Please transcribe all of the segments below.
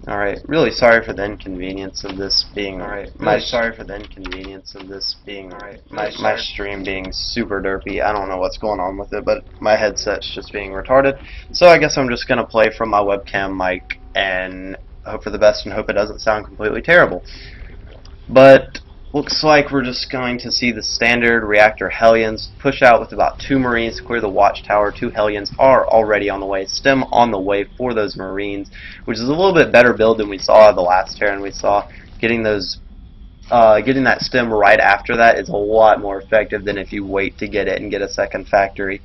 Alright, really sorry for the inconvenience of this being my stream being super derpy. I don't know what's going on with it, but my headset's just being retarded. So I guess I'm just gonna play from my webcam mic and hope for the best and hope it doesn't sound completely terrible. But looks like we're just going to see the standard reactor Hellions push out with about 2 Marines to clear the watchtower. 2 Hellions are already on the way. Stem on the way for those Marines, which is a little bit better build than we saw the last Terran we saw. Getting that stem right after that is a lot more effective than if you wait to get it and get a second factory.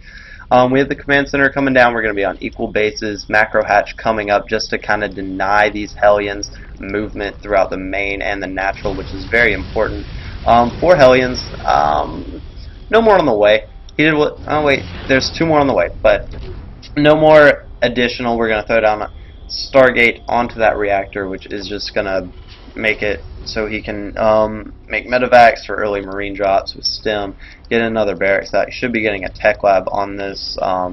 We have the command center coming down. We're going to be on equal bases. Macro hatch coming up just to kind of deny these Hellions movement throughout the main and the natural, which is very important. 4 Hellions, no more on the way. He did what? Oh wait, there's 2 more on the way, but no more additional. We're going to throw down a Stargate onto that reactor, which is just going to make it so he can make medevacs for early marine drops with STEM, get another barracks out. He should be getting a tech lab on this, I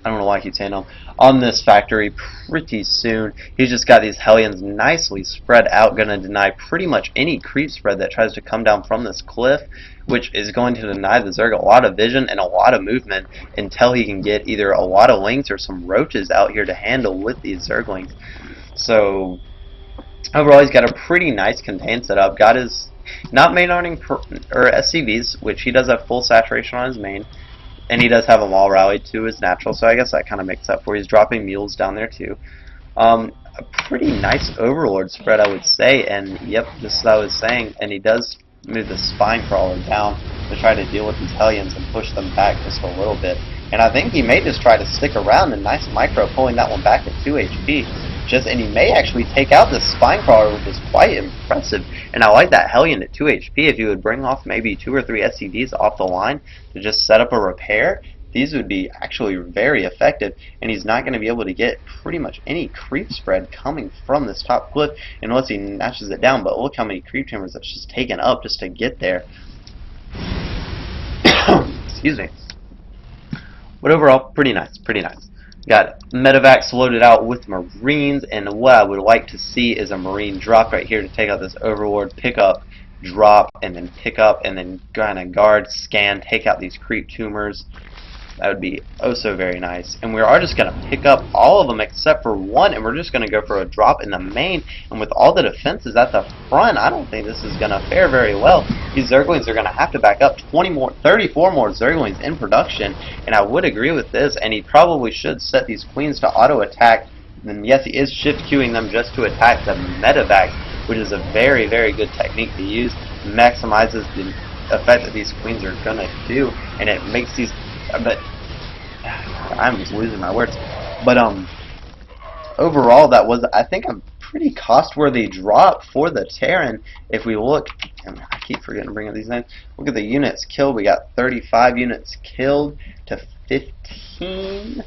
don't know why I keep saying on this factory pretty soon. He's just got these Hellions nicely spread out, going to deny pretty much any creep spread that tries to come down from this cliff, which is going to deny the Zerg a lot of vision and a lot of movement until he can get either a lot of lings or some roaches out here to handle with these Zerglings. So overall, he's got a pretty nice contain setup. Got his not main arming or SCVs, which he does have full saturation on his main, and he does have them all rallied to his natural. So I guess that kind of makes up for. He's dropping mules down there too. A pretty nice overlord spread, I would say. And yep, just as I was saying. And he does move the spine crawler down to try to deal with these Hellions and push them back just a little bit. And I think he may just try to stick around. A nice micro pulling that one back at 2 HP. And he may actually take out this spine crawler, which is quite impressive. And I like that Hellion at 2 HP. If you would bring off maybe 2 or 3 SCVs off the line to just set up a repair, these would be actually very effective. And he's not going to be able to get pretty much any creep spread coming from this top cliff unless he notches it down. But look how many creep chambers that's just taken up just to get there. Excuse me. But overall, pretty nice, pretty nice. Got medevacs loaded out with Marines, and what I would like to see is a Marine drop right here to take out this Overlord, pick up, drop, and then pick up, and then kind of guard, scan, take out these creep tumors. That would be oh so very nice. And we are just going to pick up all of them except for one, and we're just going to go for a drop in the main. And with all the defenses at the front, I don't think this is going to fare very well. These Zerglings are going to have to back up 34 more Zerglings in production, and I would agree with this, and he probably should set these Queens to auto-attack. And yes, he is shift queuing them just to attack the medevacs, which is a very, very good technique to use. Maximizes the effect that these Queens are going to do, and it makes these... But I'm just losing my words. But overall, that was, I think, a pretty cost-worthy drop for the Terran. If we look, and I keep forgetting to bring up these names. Look at the units killed. We got 35 units killed to 15.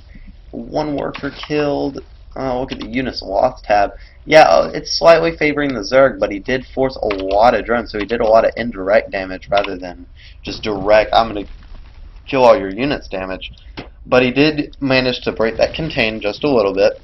1 worker killed. Look at the units lost tab. Yeah, it's slightly favoring the Zerg, but he did force a lot of drones, so he did a lot of indirect damage rather than just direct. I'm gonna kill all your units damage. But he did manage to break that contain just a little bit.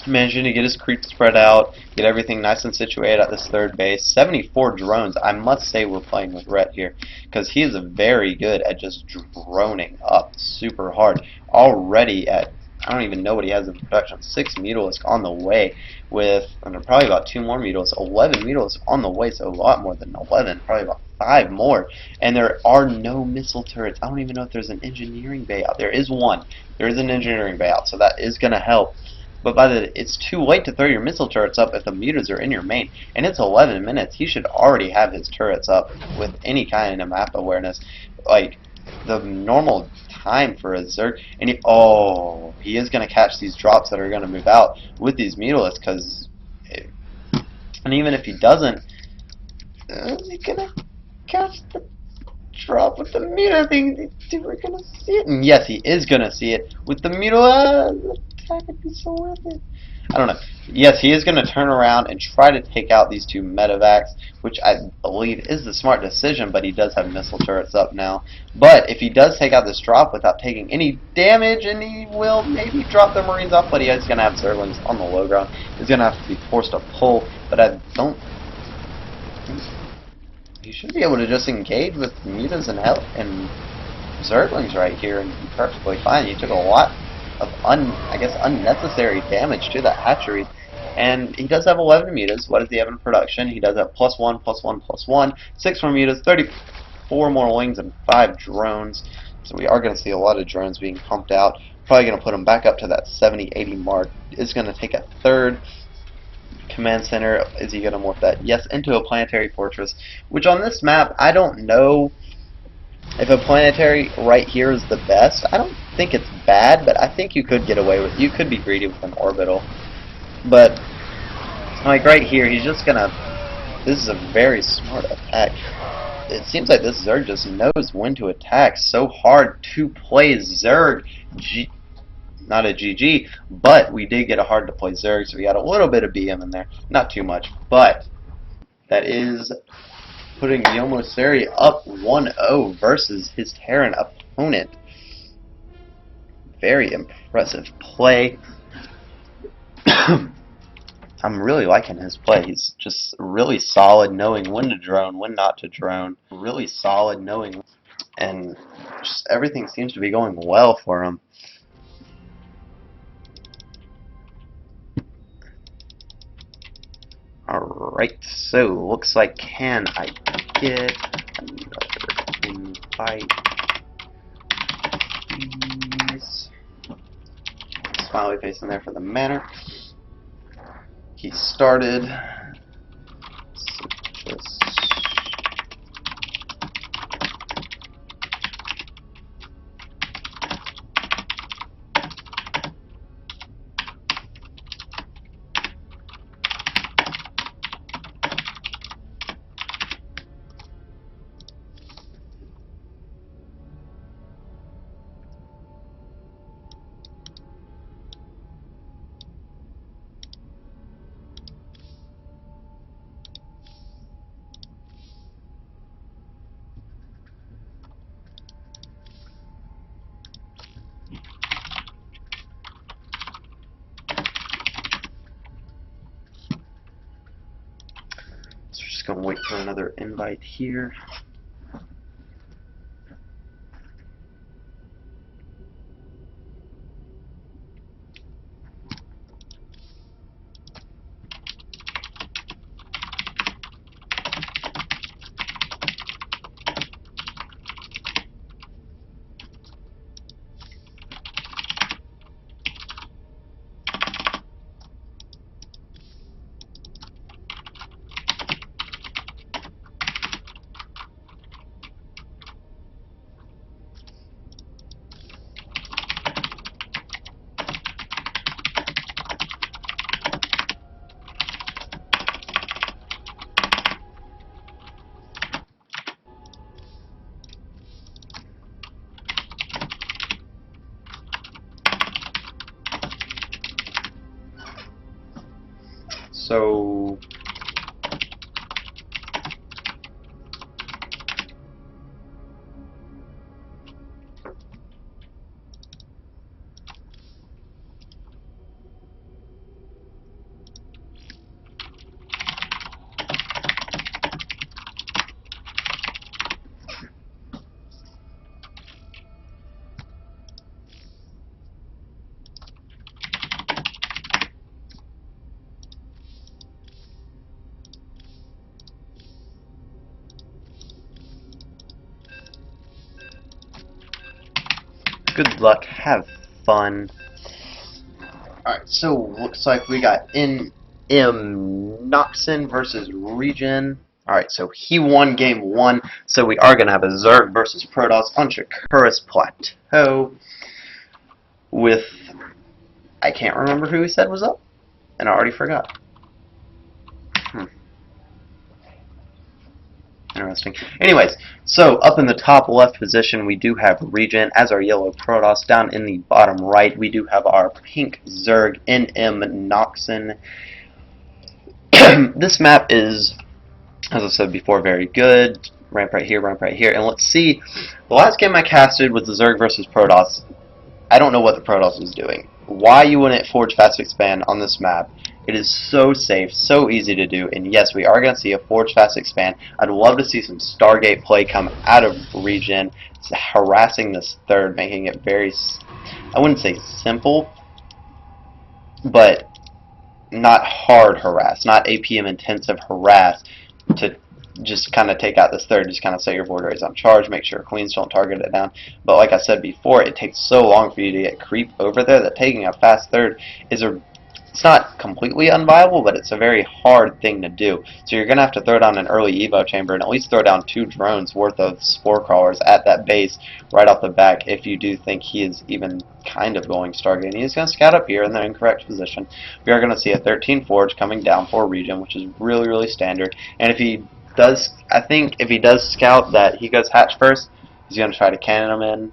Managing to get his creep spread out, get everything nice and situated at this third base. 74 drones. I must say we're playing with Rhett here, because he is very good at just droning up super hard. Already at, I don't even know what he has in production, 6 Mutalisks on the way, with probably about 2 more Mutalisks, 11 Mutalisks on the way, so a lot more than 11, probably about 5 more. And there are no missile turrets. I don't even know if there's an engineering bay out. There is one. There is an engineering bay out, so that is going to help. But it's too late to throw your missile turrets up if the mutas are in your main. And it's 11 minutes. He should already have his turrets up with any kind of map awareness. Like, the normal time for a Zerg. And he is going to catch these drops that are going to move out with these Mutalisks. Because, and even if he doesn't, is he going to catch the drop with the Muta thing? We're going to see it. And yes, he is going to see it with the Muta. attack would be so worth it. I don't know. Yes, he is going to turn around and try to take out these two medevacs, which I believe is the smart decision, but he does have missile turrets up now. But if he does take out this drop without taking any damage, and he will maybe drop the Marines off, but he is going to have Zerglings on the low ground. He's going to have to be forced to pull, but I don't... He should be able to just engage with Mutas and Zerglings right here and be perfectly fine. He took a lot of I guess unnecessary damage to that hatchery, and he does have 11 mutas. What does he have in production? He does have +1, +1, +1, 6 more mutas, 34 more wings, and 5 drones. So we are going to see a lot of drones being pumped out. Probably going to put him back up to that 70-80 mark. Is going to take a third command center. Is he going to morph that? Yes, into a planetary fortress, which on this map I don't know if a planetary right here is the best. I don't think it's bad, but I think you could get away with, you could be greedy with an orbital. But like right here, he's just gonna, this is a very smart attack. It seems like this Zerg just knows when to attack. So hard to play Zerg. Not a GG, but we did get a hard to play Zerg, so we got a little bit of BM in there. Not too much, but that is putting Yomoseri up 1-0 versus his Terran opponent. Very impressive play. I'm really liking his play. He's just really solid knowing when to drone, when not to drone. Really solid knowing, and just everything seems to be going well for him. Alright, so looks like, can I get another invite? Please. Smiley face in there for the manor. He started. So just gonna wait for another invite here. So good luck, have fun. Alright, so looks like we got Noxon versus Regen. Alright, so he won game 1, so we are going to have a Zerg versus Protoss on Shakuras Plateau with, I can't remember who he said was up, and I already forgot. Interesting. Anyways, so up in the top left position, we do have Regent as our yellow Protoss. Down in the bottom right, we do have our pink Zerg NM Noxon. This map is, as I said before, very good. Ramp right here, ramp right here. And let's see, the last game I casted was the Zerg versus Protoss. I don't know what the Protoss was doing. Why you wouldn't forge fast expand on this map? It is so safe, so easy to do, and yes, we are going to see a forge fast expand. I'd love to see some Stargate play come out of Regen. It's harassing this third, making it very, I wouldn't say simple, but not hard harass, not APM intensive harass to just kind of take out this third, just kind of set your void rays on charge, make sure queens don't target it down. But like I said before, it takes so long for you to get creep over there that taking a fast third is it's not completely unviable, but it's a very hard thing to do. So you're going to have to throw down an early Evo chamber and at least throw down 2 drones worth of spore crawlers at that base right off the back if you do think he is even kind of going Stargate. And he's going to scout up here in the incorrect position. We are going to see a 13 forge coming down for Regen, which is really, really standard. And if he does, I think if he does scout that he goes hatch first, he's going to try to cannon him in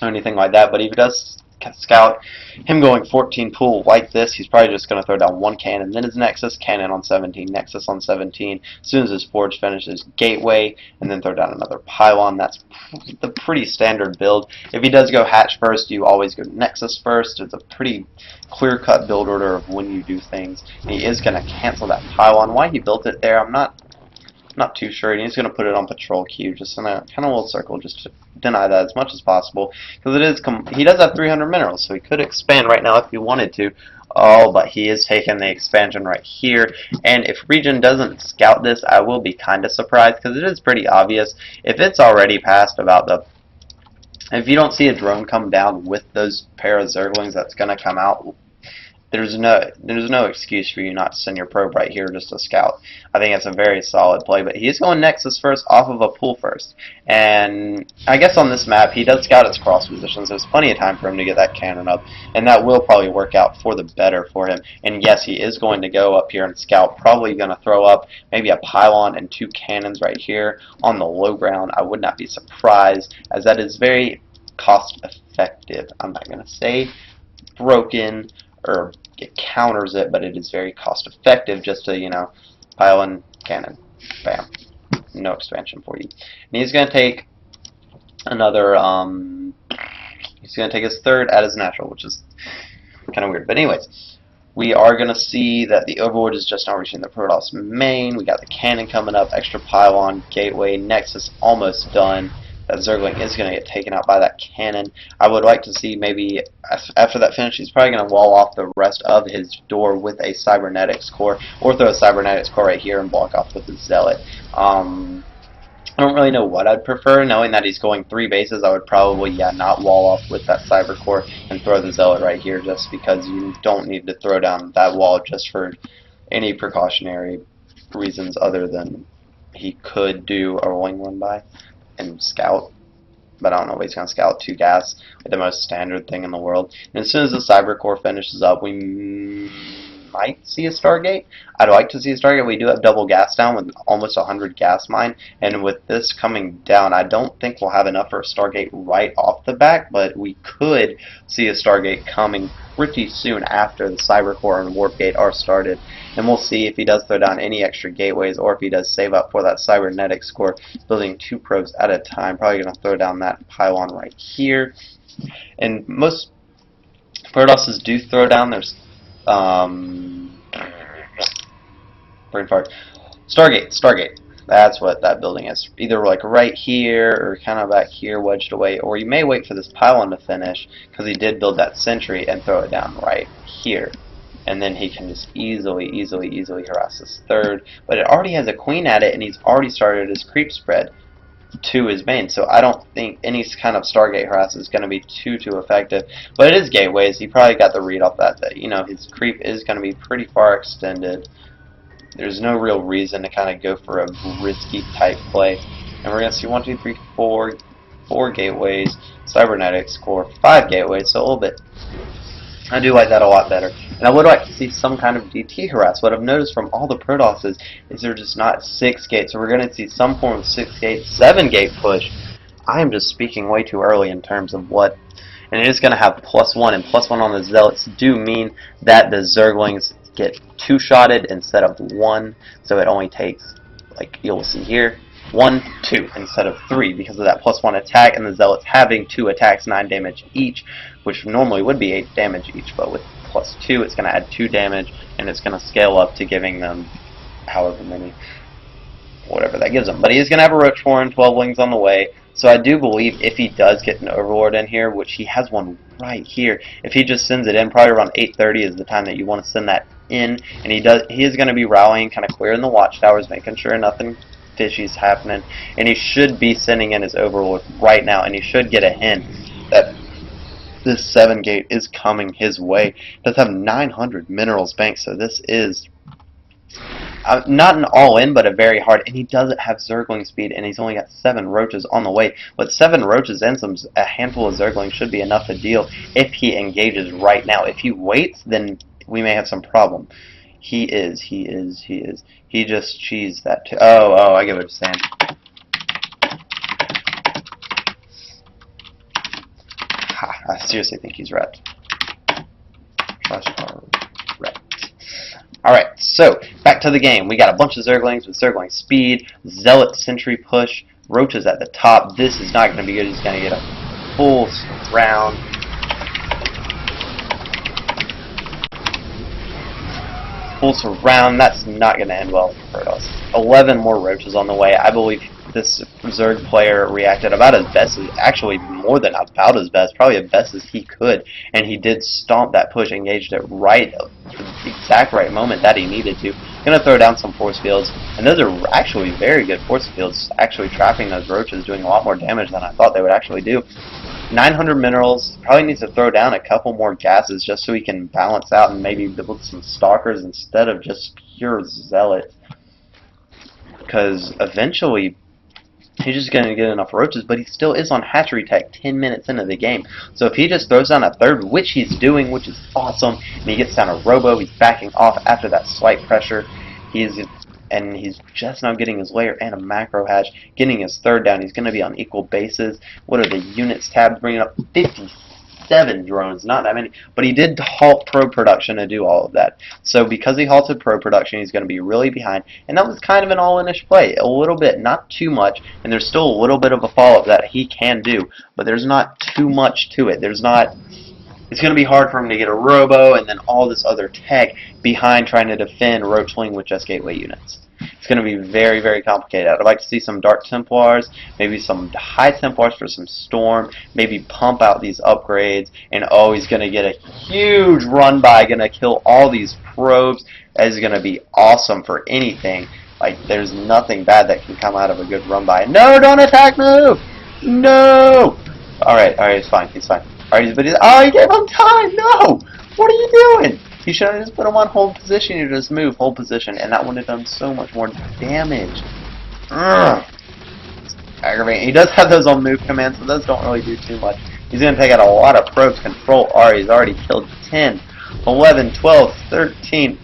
or anything like that. But if he does scout, him going 14 pool like this, he's probably just going to throw down 1 cannon, then his Nexus, cannon on 17, Nexus on 17, as soon as his forge finishes, gateway, and then throw down another pylon. That's the pretty standard build. If he does go hatch first, you always go Nexus first. It's a pretty clear-cut build order of when you do things. And he is going to cancel that pylon. Why he built it there, I'm not too sure, and he's going to put it on patrol queue, just in a kind of little circle, just to deny that as much as possible, because he does have 300 minerals, so he could expand right now if he wanted to. Oh, but he is taking the expansion right here, and if Regen doesn't scout this, I will be kind of surprised, because it is pretty obvious. If it's already past about if you don't see a drone come down with those pair of Zerglings that's going to come out, there's no excuse for you not to send your probe right here just to scout. I think it's a very solid play, but he's going Nexus first off of a pool first. And I guess on this map, he does scout its cross positions. There's plenty of time for him to get that cannon up, and that will probably work out for the better for him. And yes, he is going to go up here and scout, probably going to throw up maybe a pylon and 2 cannons right here on the low ground. I would not be surprised, as that is very cost effective. I'm not going to say broken, or it counters it, but it is very cost effective just to, pylon, cannon, bam, no expansion for you. And he's going to take another, he's going to take his third at his natural, which is kind of weird. But anyways, we are going to see that the Overlord is just now reaching the Protoss main. We got the cannon coming up, extra pylon, gateway, Nexus almost done. That Zergling is going to get taken out by that cannon. I would like to see maybe after that finish, he's probably going to wall off the rest of his door with a Cybernetics core, or throw a Cybernetics core right here and block off with the Zealot. I don't really know what I'd prefer. Knowing that he's going 3 bases, I would probably, not wall off with that Cyber core and throw the Zealot right here, just because you don't need to throw down that wall just for any precautionary reasons other than he could do a rolling one by and scout, but I don't know if he's going to scout 2 gas, like the most standard thing in the world. And as soon as the Cyber Core finishes up, we might see a Stargate. I'd like to see a Stargate. We do have double gas down with almost 100 gas mine, and with this coming down, I don't think we'll have enough for a Stargate right off the back, but we could see a Stargate coming pretty soon after the Cyber Core and Warp Gate are started. And we'll see if he does throw down any extra gateways, or if he does save up for that Cybernetics core, building 2 probes at a time. Probably going to throw down that pylon right here. And most Protosses do throw down their brain fart. Stargate. That's what that building is. Either like right here or kind of back here wedged away, or you may wait for this pylon to finish because he did build that sentry and throw it down right here. And then he can just easily harass this third. But it already has a queen at it, and he's already started his creep spread to his main. So I don't think any kind of Stargate harass is going to be too effective. But it is gateways. He probably got the read off that his creep is going to be pretty far extended. There's no real reason to kind of go for a risky type play. And we're going to see 1, 2, 3, 4 gateways, Cybernetics core, 5 gateways, so a little bit I do like that a lot better. And I would like to see some kind of DT harass. What I've noticed from all the Protosses is they're just not 6 gate, so we're going to see some form of 6 gate, 7 gate push. I am just speaking way too early in terms of what, and it is going to have +1, and +1 on the Zealots do mean that the Zerglings get 2-shotted instead of 1, so it only takes, like you'll see here, 1, 2 instead of 3 because of that +1 attack, and the Zealots having 2 attacks, 9 damage each, which normally would be 8 damage each, but with +2 it's going to add 2 damage, and it's going to scale up to giving them however many, whatever that gives him. But he is going to have a Roach Horn, 12 wings on the way. So I do believe if he does get an Overlord in here, which he has one right here, if he just sends it in, probably around 8:30 is the time that you want to send that in. And he is going to be rallying, kind of clearing the watchtowers, making sure nothing fishy is happening. And he should be sending in his Overlord right now, and he should get a hint that this 7 gate is coming his way. He does have 900 minerals banked, so this is not an all-in, but a very hard, and he doesn't have Zergling speed, and he's only got 7 roaches on the way. But 7 roaches and a handful of Zerglings should be enough to deal if he engages right now. If he waits, then we may have some problem. He just cheesed that too. Oh, I get what you're saying. Ha, I seriously think he's red. Red. Alright, so, back to the game. We got a bunch of Zerglings with Zergling speed, Zealot sentry push, roaches at the top. This is not going to be good. He's going to get a full surround. Full surround. That's not going to end well for us. 11 more roaches on the way. I believe this Zerg player reacted about as best as, actually more than about as best, probably as best as he could, and he did stomp that push, engaged it right, the exact right moment that he needed to. Gonna throw down some force fields, and those are actually very good force fields, actually trapping those roaches, doing a lot more damage than I thought they would actually do. 900 minerals, probably needs to throw down a couple more gases just so he can balance out and maybe build some stalkers instead of just pure zealots, because eventually he's just going to get enough roaches, but he still is on hatchery tech 10 minutes into the game. So if he just throws down a third, which he's doing, which is awesome, and he gets down a robo, he's backing off after that slight pressure. He's just now getting his layer and a macro hatch, getting his third down. He's going to be on equal bases. What are the units tabs bringing up? 57 drones, not that many, but he did halt pro production to do all of that. So because he halted pro production, he's going to be really behind, and that was kind of an all-in-ish play, a little bit, not too much, and there's still a little bit of a follow-up that he can do, but there's not too much to it. It's going to be hard for him to get a robo and then all this other tech behind trying to defend Roachling with just gateway units. It's going to be very, very complicated. I'd like to see some Dark Templars, maybe some High Templars for some Storm, maybe pump out these upgrades, and oh, he's going to get a huge run by, going to kill all these probes. That is going to be awesome for anything. Like, there's nothing bad that can come out of a good run by. No, don't attack, move! No! Alright, he's fine, he's fine. Alright, but oh, he gave him time! No! What are you doing? You should have just put him on hold position. You just move hold position, and that would have done so much more damage. Ugh. It's aggravating. He does have those on move commands, so those don't really do too much. He's going to take out a lot of probes. Control R. He's already killed 10, 11, 12, 13.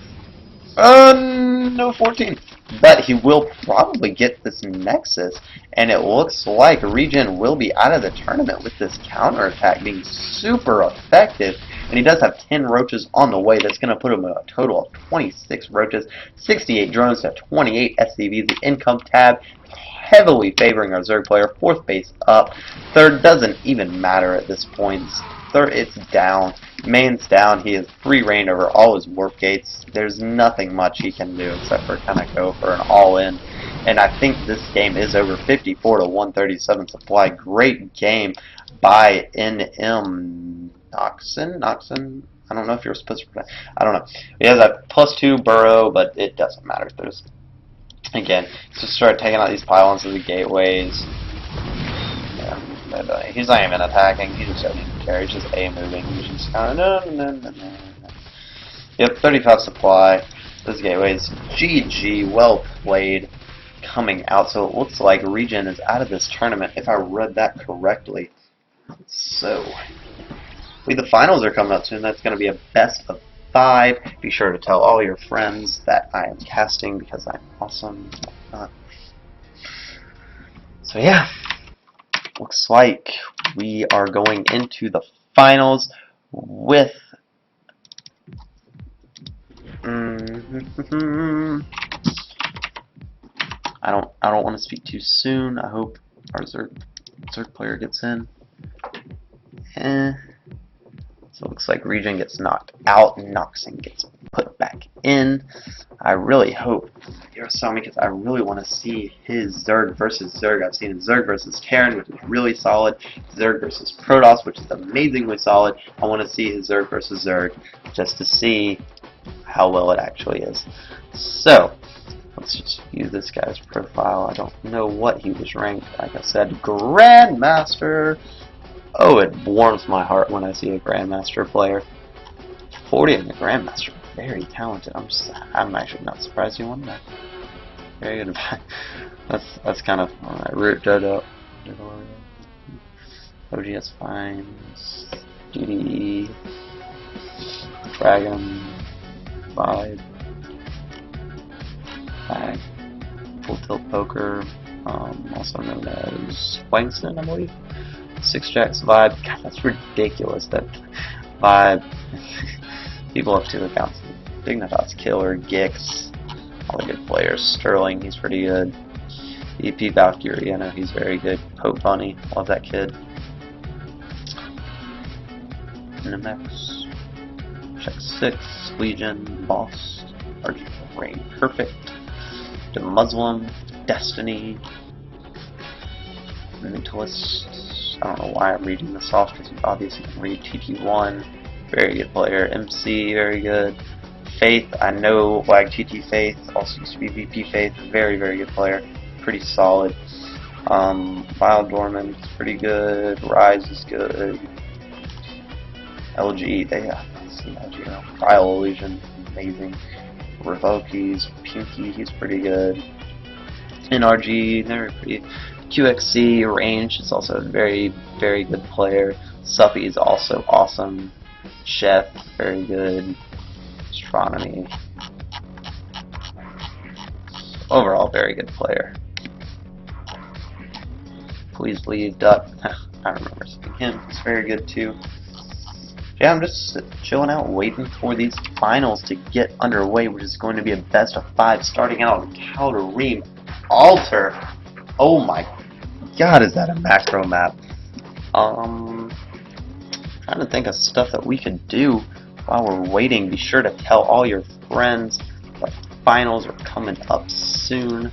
No, 14. But he will probably get this Nexus, and it looks like Regen will be out of the tournament with this counterattack being super effective. And he does have 10 roaches on the way. That's going to put him at a total of 26 roaches, 68 drones to 28 SCVs. The income tab heavily favoring our Zerg player. 4th base up. 3rd doesn't even matter at this point. 3rd, it's down. Main's down. He has free reign over all his warp gates. There's nothing much he can do except for kind of go for an all-in. And I think this game is over 54 to 137 supply. Great game by NM Noxon? I don't know if you're supposed to. I don't know. He has a +2 burrow, but it doesn't matter. There's, again, just start taking out these pylons of the gateways. Yeah, but, he's not even attacking. He just doesn't even care. He's just A moving. He's just kind of no. Yep, 35 supply. Those gateways. GG. Well played. Coming out. So it looks like Regen is out of this tournament, if I read that correctly. So The finals are coming up soon. That's going to be a best of 5. Be sure to tell all your friends that I am casting because I'm awesome. So yeah, looks like we are going into the finals with I don't want to speak too soon. I hope our Zerg player gets in. So it looks like Regen gets knocked out and Noxing gets put back in. I really hope Yurosami, because I really want to see his Zerg versus Zerg. I've seen Zerg versus Terran, which is really solid. Zerg versus Protoss, which is amazingly solid. I want to see his Zerg versus Zerg just to see how well it actually is. So let's just view this guy's profile. I don't know what he was ranked. Like I said, Grandmaster. Oh, it warms my heart when I see a Grandmaster player. 40 in the Grandmaster. Very talented. I'm actually not surprised he won that. Very good. That's kind of Root Dodo. OGS Fines. DDE. Dragon. Vibe. Bag. Full Tilt Poker. Also known as Wangston, I believe. Six Jacks Vibe. God, that's ridiculous. That Vibe. People have 2 accounts. Dignitas Killer, Gix, all the good players. Sterling, he's pretty good. EP Valkyrie, I know he's very good. Pope Bunny, love that kid. Nimex, Check 6, Legion, Boss, Argent Rain Perfect, The Muslim, Destiny, Mentalist. I don't know why I'm reading this off because you obviously can read TT1, very good player. MC, very good. Faith, I know Wag TT Faith, also used to be VP Faith, very, very good player, pretty solid. Wild Dorman is pretty good, Rise is good. LG, they have some LG, Trial Illusion, amazing. Revokies, Pinky, he's pretty good. NRG, they're pretty. QXC, Range is also a very, very good player. Suppy is also awesome. Chef, very good. Astronomy. Overall, very good player. Please leave Duck. I remember seeing him. He's very good too. Yeah, I'm just chilling out, waiting for these finals to get underway, which is going to be a best of 5, starting out on Calderim Altar. Oh my God, is that a macro map? Trying to think of stuff that we could do while we're waiting. Be sure to tell all your friends the finals are coming up soon.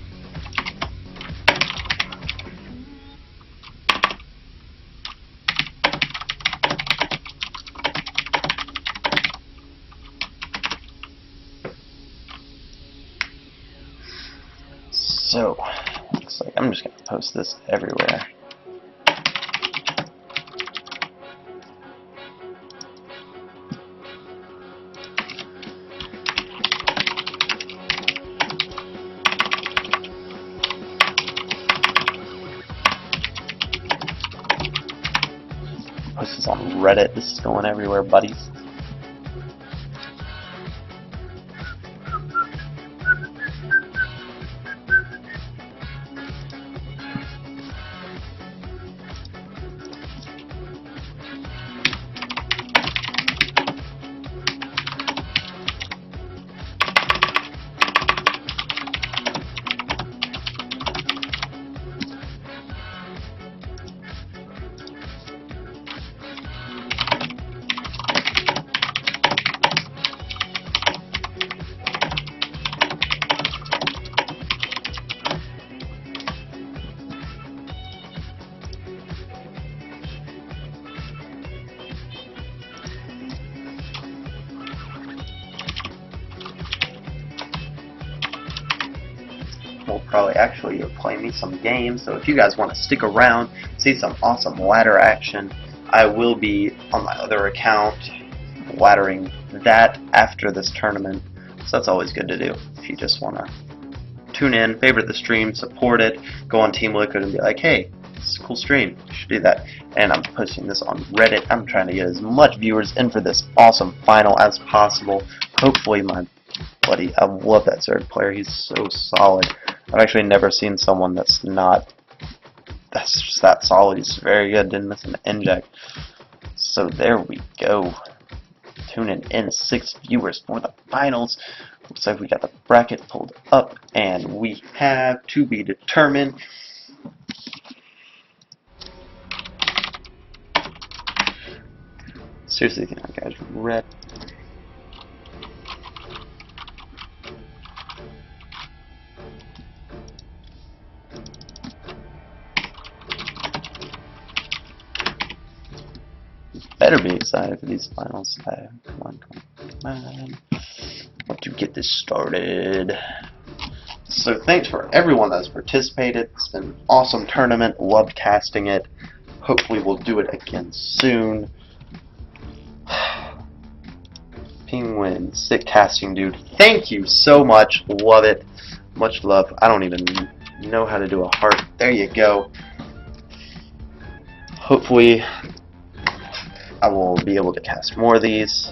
So, looks like I'm just going to post this everywhere. Post this on Reddit. This is going everywhere, buddies. We'll probably actually play me some games, so if you guys want to stick around, see some awesome ladder action, I will be on my other account laddering that after this tournament, so that's always good to do if you just want to tune in, favorite the stream, support it, go on Team Liquid and be like, hey, It's a cool stream. You should do that. And I'm posting this on Reddit. I'm trying to get as much viewers in for this awesome final as possible. Hopefully my buddy, I love that third player. He's so solid. I've actually never seen someone that's just that solid. He's very good. Didn't miss an inject. So there we go. Tuning in 6 viewers for the finals. Looks like we got the bracket pulled up, and we have to be determined. Seriously, think that guy's red. Better be excited for these finals. Come on, come on. Want to get this started. So thanks for everyone that's participated. It's been an awesome tournament. Loved casting it. Hopefully we'll do it again soon. Penguin, sick casting, dude. Thank you so much. Love it. Much love. I don't even know how to do a heart. There you go. Hopefully I will be able to cast more of these.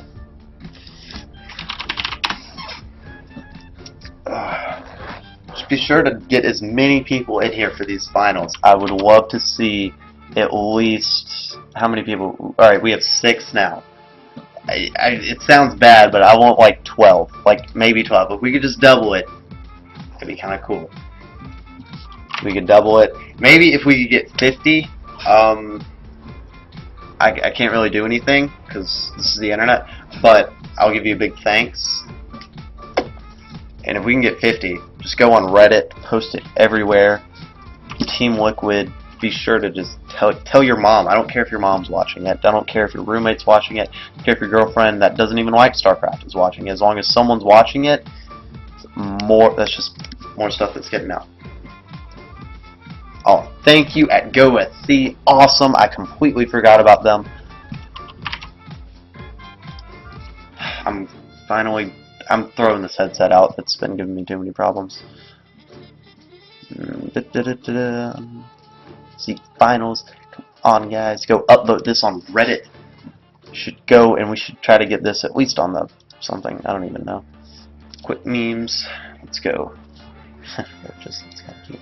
Just be sure to get as many people in here for these finals. I would love to see at least, how many people? Alright, we have 6 now. It sounds bad, but I want like 12. Like maybe 12. If we could just double it, it'd be kind of cool. We could double it. Maybe if we could get 50, I can't really do anything because this is the internet, but I'll give you a big thanks. And if we can get 50, just go on Reddit, post it everywhere. Team Liquid, be sure to just tell your mom. I don't care if your mom's watching it. I don't care if your roommate's watching it. I don't care if your girlfriend that doesn't even like StarCraft is watching it. As long as someone's watching it, that's just more stuff that's getting out. Oh, thank you at GoSC. Awesome. I completely forgot about them. I'm throwing this headset out. It's been giving me too many problems. See, finals. Come on, guys. Go upvote this on Reddit. Should go, and we should try to get this at least on the something. I don't even know. Quick memes. Let's go. It's kind of cute.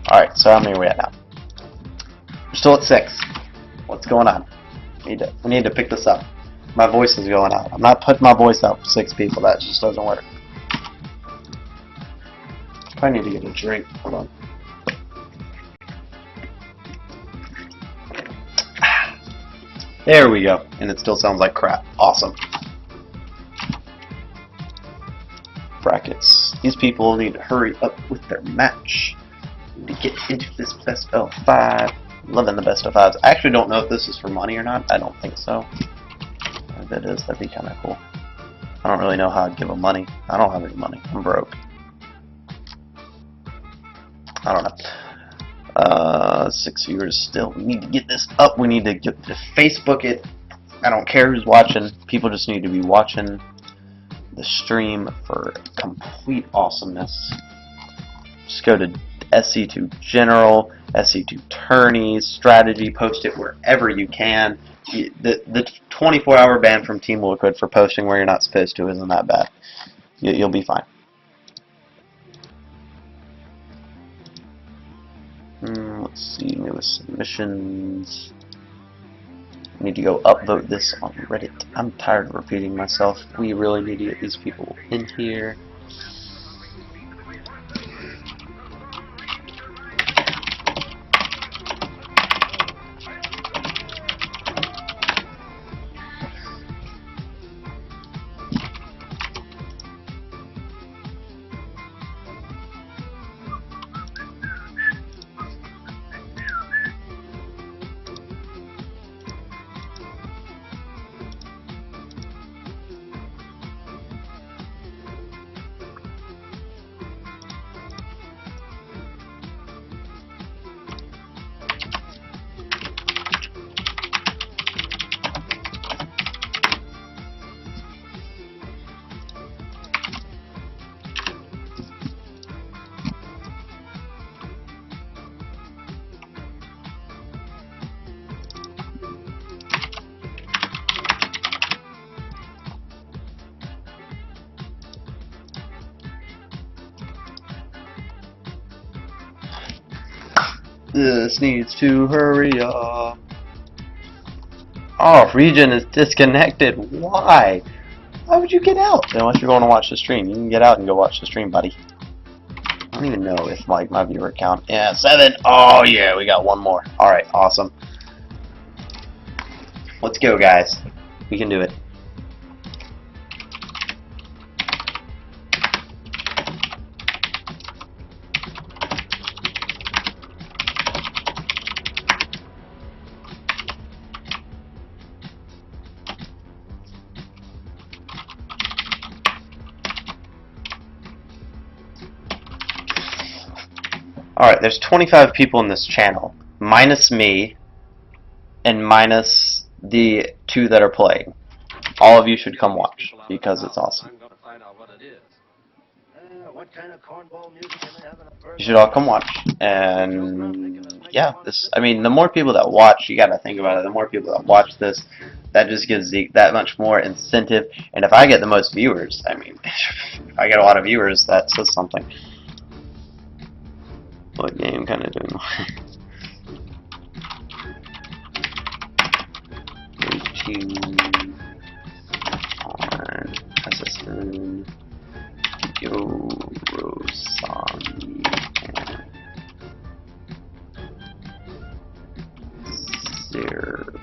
Alright, so how many are we at now? We're still at 6. What's going on? We need to pick this up. My voice is going out. I'm not putting my voice out for 6 people. That just doesn't work. I need to get a drink. Hold on. There we go. And it still sounds like crap. Awesome. Brackets. These people need to hurry up with their match to get into this best of 5. Loving the best of 5s. I actually don't know if this is for money or not. I don't think so. If it is, that'd be kind of cool. I don't really know how I'd give them money. I don't have any money. I'm broke. I don't know. 6 viewers still. We need to get this up. We need to get to Facebook it. I don't care who's watching. People just need to be watching the stream for complete awesomeness. Just go to SC2 General, SC2 Tourneys, Strategy, post it wherever you can. The 24-hour ban from Team Liquid for posting where you're not supposed to isn't that bad. You'll be fine. Let's see, newest submissions. I need to go upvote this on Reddit. I'm tired of repeating myself. We really need to get these people in here. This needs to hurry up. Oh, region is disconnected. Why? Why would you get out? Unless you're going to watch the stream. You can get out and go watch the stream, buddy. I don't even know if like my viewer count. Yeah, 7. Oh yeah, we got one more. Alright, awesome. Let's go, guys. We can do it. Alright, there's 25 people in this channel, minus me, and minus the 2 that are playing. All of you should come watch, because it's awesome. You should all come watch, and yeah, I mean, the more people that watch, you gotta think about it, the more people that watch this, that just gives that much more incentive, and if I get the most viewers, I mean, if I get a lot of viewers, that says something. What game kind of doing? 18 on Assassin Yorosami and 0.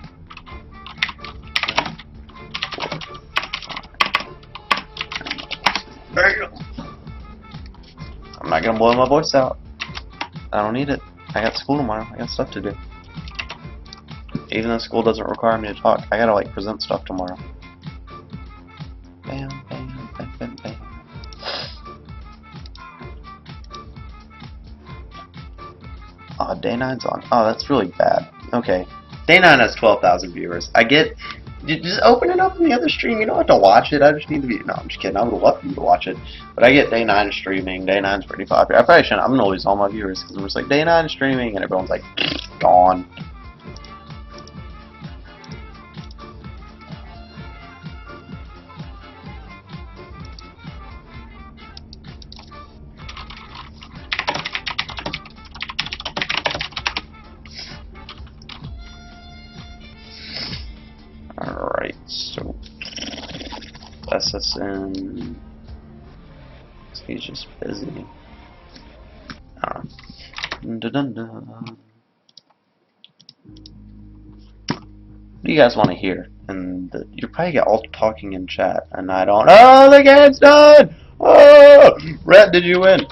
I'm not gonna blow my voice out. I don't need it. I got school tomorrow. I got stuff to do. Even though school doesn't require me to talk, I gotta like present stuff tomorrow. Bam, bam, bam, bam, bam. Oh, day 9's on. Oh, that's really bad. Okay. Day 9 has 12,000 viewers. I get... Just open it up in the other stream. You don't have to watch it. I just need to be... No, I'm just kidding. I would love for you to watch it. But I get day 9 streaming. Day 9's pretty popular. I probably shouldn't. I'm going to lose all my viewers because I'm just like, day 9 streaming, and everyone's like, gone. Alright, so SSN, he's just busy. Dun -dun -dun. What do you guys want to hear? And you probably get all talking in chat, and I don't. Oh, the game's done! Oh, Rhett, did you win?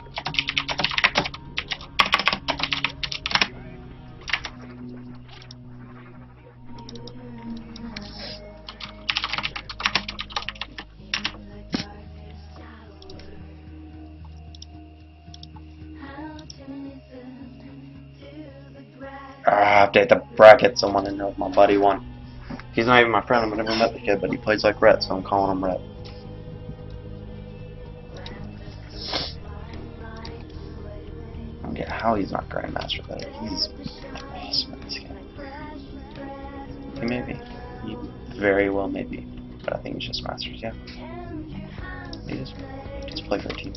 Update the bracket. Someone in there with my buddy won. He's not even my friend. I've never met the kid, but he plays like Rhett, so I'm calling him Rhett. I don't get how he's not Grandmaster though. He's awesome at this game. He may be. He very well may be. But I think he's just Masters, yeah. He just play for a team.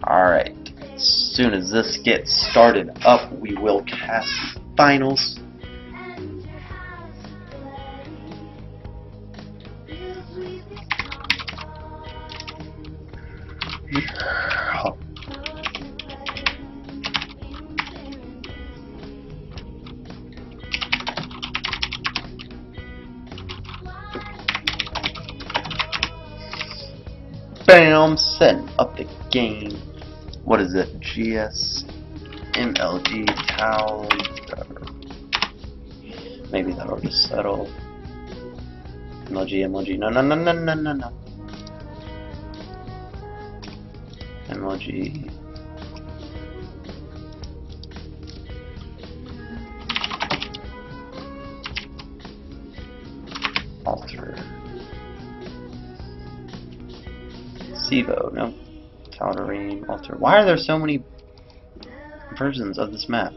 Alright, as soon as this gets started up, we will cast finals. Bam! Setting up the game. What is it? GS MLG Tau. Maybe that'll just settle. MLG. No. MLG. Alter. Sivo, no. Taldarine, Alter. Why are there so many versions of this map?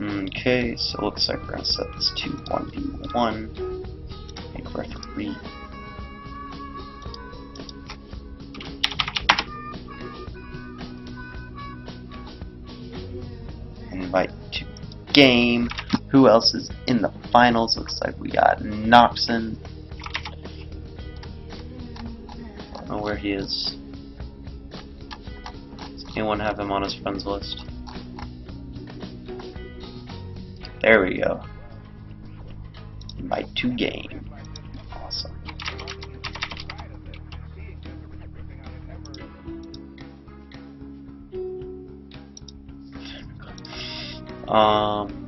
Okay, so it looks like we're gonna set this to 1v1. Make referee. Invite to game. Who else is in the finals? Looks like we got Noxon. Don't know where he is. Does anyone have him on his friends list? There we go. Invite to game. Awesome.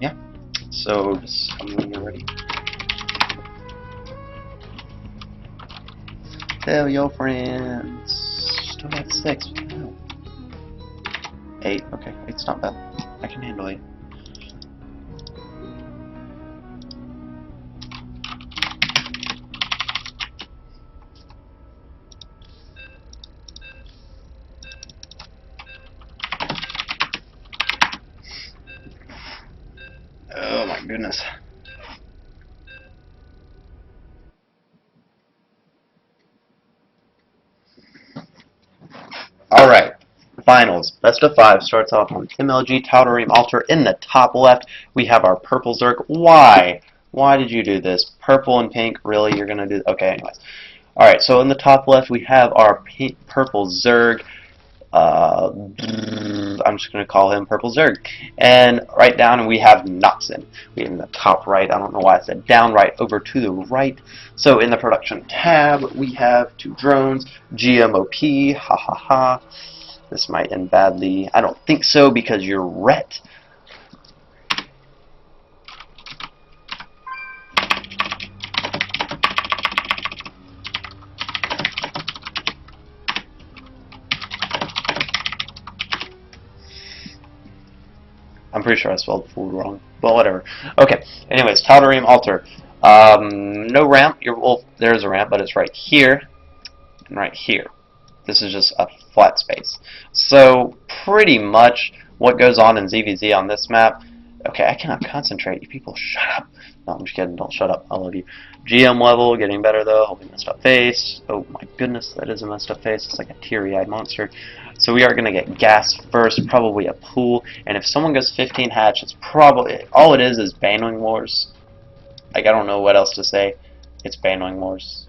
Yeah. So just tell me when you're ready. Tell your friends. Still got 6. No. 8. Okay, 8's not bad. I can handle 8. Oh my goodness. Alright, finals. Best of 5 starts off on Tim LG Towering Altar. In the top left, we have our purple Zerg. Why? Why did you do this? Purple and pink, really? You're gonna do... Okay, anyways. Alright, so in the top left, we have our purple Zerg. I'm just going to call him Purple Zerg. And right down we have Noxon. We in the top right. I don't know why I said down right, over to the right. So in the production tab, we have 2 drones, GMOP, ha ha ha. This might end badly. I don't think so because you're ret. I'm pretty sure I spelled food wrong, but whatever. Okay, anyways, Tal'Darim Altar. No ramp. Well, there's a ramp, but it's right here and right here. This is just a flat space. So pretty much what goes on in ZVZ on this map. Okay, I cannot concentrate. You people, shut up. No, I'm just kidding. Don't shut up. I love you. GM level, getting better though. Holding messed up face. Oh my goodness, that is a messed up face. It's like a teary-eyed monster. So we are going to get gas first, probably a pool. And if someone goes 15 hatch, it's probably all it is Banwing Wars. Like I don't know what else to say. It's Banwing Wars.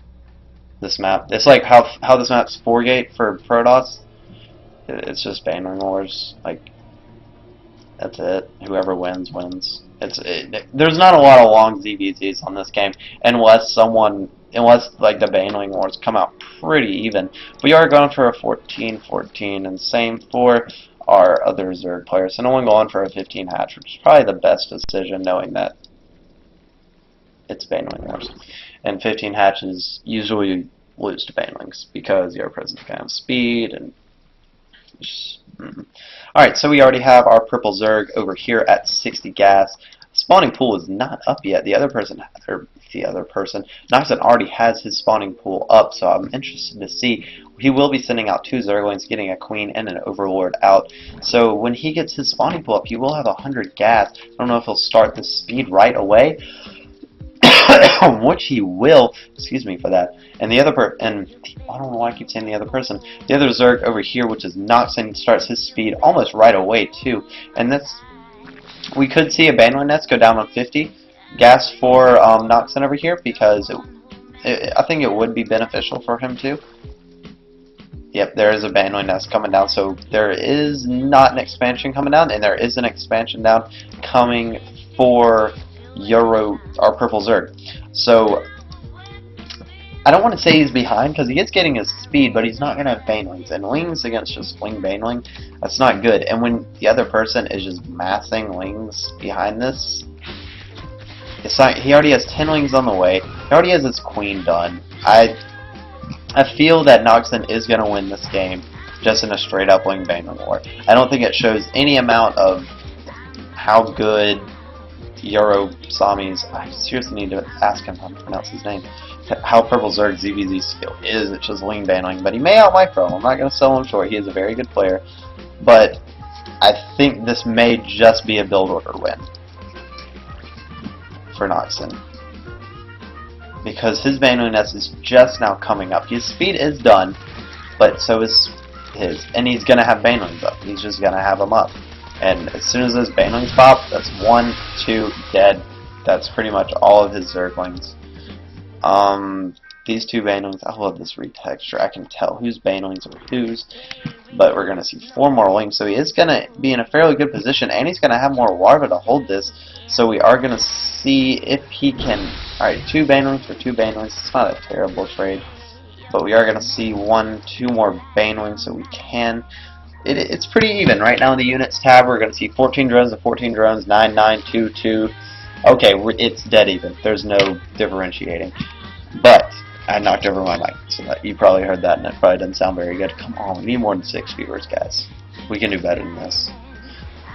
This map. It's like how this map's 4-gate for Protoss. It's just Banwing Wars. Like that's it. Whoever wins wins. There's not a lot of long ZVZs on this game unless like the Banwing Wars come out pretty even. We are going for a 14-14 and same for our other Zerg players. So no one going for a 15 hatch, which is probably the best decision knowing that it's Banwing Wars. And 15 hatches usually lose to Banelings because your presence can have speed and Alright, so we already have our purple Zerg over here at 60 gas. Spawning pool is not up yet. The other person, Noxon already has his spawning pool up, so I'm interested to see. He will be sending out 2 Zerglings, getting a queen and an overlord out. So when he gets his spawning pool up, he will have 100 gas. I don't know if he'll start the speed right away, which he will. Excuse me for that. And the other I don't know why I keep saying the other person. The other Zerg over here, which is Noxon, starts his speed almost right away too. And we could see a Banwing Nest go down on 50 gas for Noxon over here because I think it would be beneficial for him too. Yep, there is a Banwing Nest coming down, so there is not an expansion coming down, and there is an expansion down coming for our purple Zerg. So I don't want to say he's behind because he is getting his speed, but he's not going to have Banelings. And Wings against just Wing Baneling, that's not good. And when the other person is just massing Wings behind this, it's not, he already has 10 Wings on the way. He already has his Queen done. I feel that Noxon is going to win this game just in a straight up Wing Baneling war. I don't think it shows any amount of how good Euro Sami's, I seriously need to ask him how to pronounce his name, how Purple Zerg ZVZ skill is. It's just Wing Baneling, but he may out micro. I'm not going to sell him short. He is a very good player, but I think this may just be a build order win. for Noxon. Because his Baneling Nest is just now coming up. His speed is done, but so is his. And he's going to have Banelings up. He's just going to have them up. And as soon as those Banelings pop, that's 1, 2, dead. That's pretty much all of his Zerglings. These two Banelings, I love this retexture. I can tell whose Banelings are whose. But we're going to see 4 more Lings, so he is going to be in a fairly good position, and he's going to have more larvae to hold this. So we are going to see if he can... Alright, 2 Banelings for 2 Banelings. It's not a terrible trade. But we are going to see 1, 2 more Banelings, so we can... It's pretty even. Right now in the units tab, we're going to see 14 drones and 14 drones, 9, 9, 2, 2. Okay, it's dead even. There's no differentiating. But I knocked over my mic, so that you probably heard that, and it probably didn't sound very good. Come on, we need more than 6 viewers, guys. We can do better than this.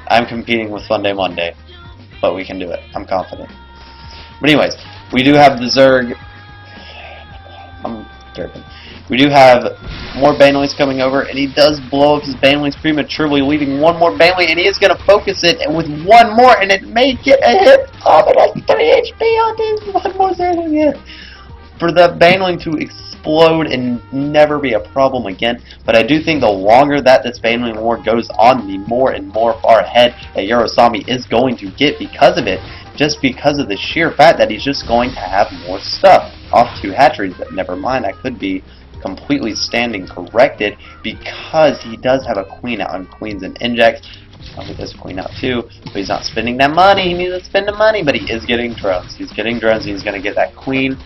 I'm competing with Fun Day Monday, but we can do it. I'm confident. But anyways, we do have the Zerg. I'm derping. We do have more Banelings coming over, and he does blow up his Banelings prematurely, leaving 1 more Baneling, and he is going to focus it, and with 1 more, and it may get a hit. Oh, it has 3 HP on this. 1 more Zergling hit. For the Baneling to explode and never be a problem again. But I do think the longer that this Baneling war goes on, the more and more far ahead that Yorosami is going to get because of it. Just because of the sheer fact that he's just going to have more stuff. Off 2 hatcheries, but never mind, I could be completely standing corrected because he does have a queen out on queens and injects. He does queen out too, but he's not spending that money. He needs to spend the money, but he is getting drones. He's getting drones, and he's going to get that queen.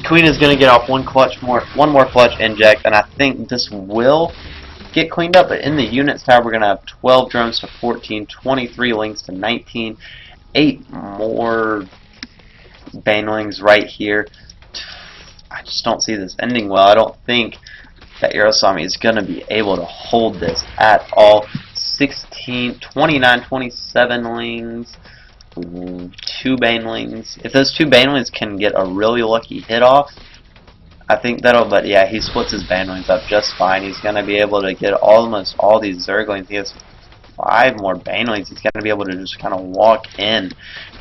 Queen is going to get off 1 more clutch inject, and I think this will get cleaned up. But in the units tab, we're going to have 12 drones to 14, 23 links to 19, 8 more Banelings right here. I just don't see this ending well. I don't think that Yorosami is going to be able to hold this at all. 16, 29, 27 lings. 2 Banelings. If those 2 Banelings can get a really lucky hit off, I think that'll, but yeah, he splits his Banelings up just fine. He's going to be able to get almost all these Zerglings. He has 5 more Banelings. He's going to be able to just kind of walk in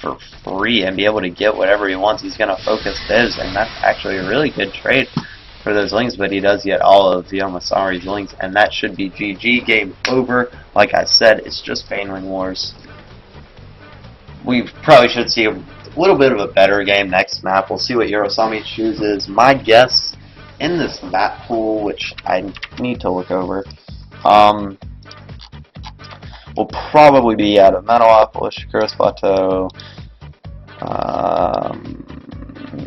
for free and be able to get whatever he wants. He's going to focus those, and that's actually a really good trade for those lings, but he does get all of Yomasari's lings, and that should be GG. Game over. Like I said, it's just Baneling Wars. We probably should see a little bit of a better game next map. We'll see what Yorosami chooses. My guess in this map pool, which I need to look over, will probably be out of Metalopolis, Shikuros Plateau,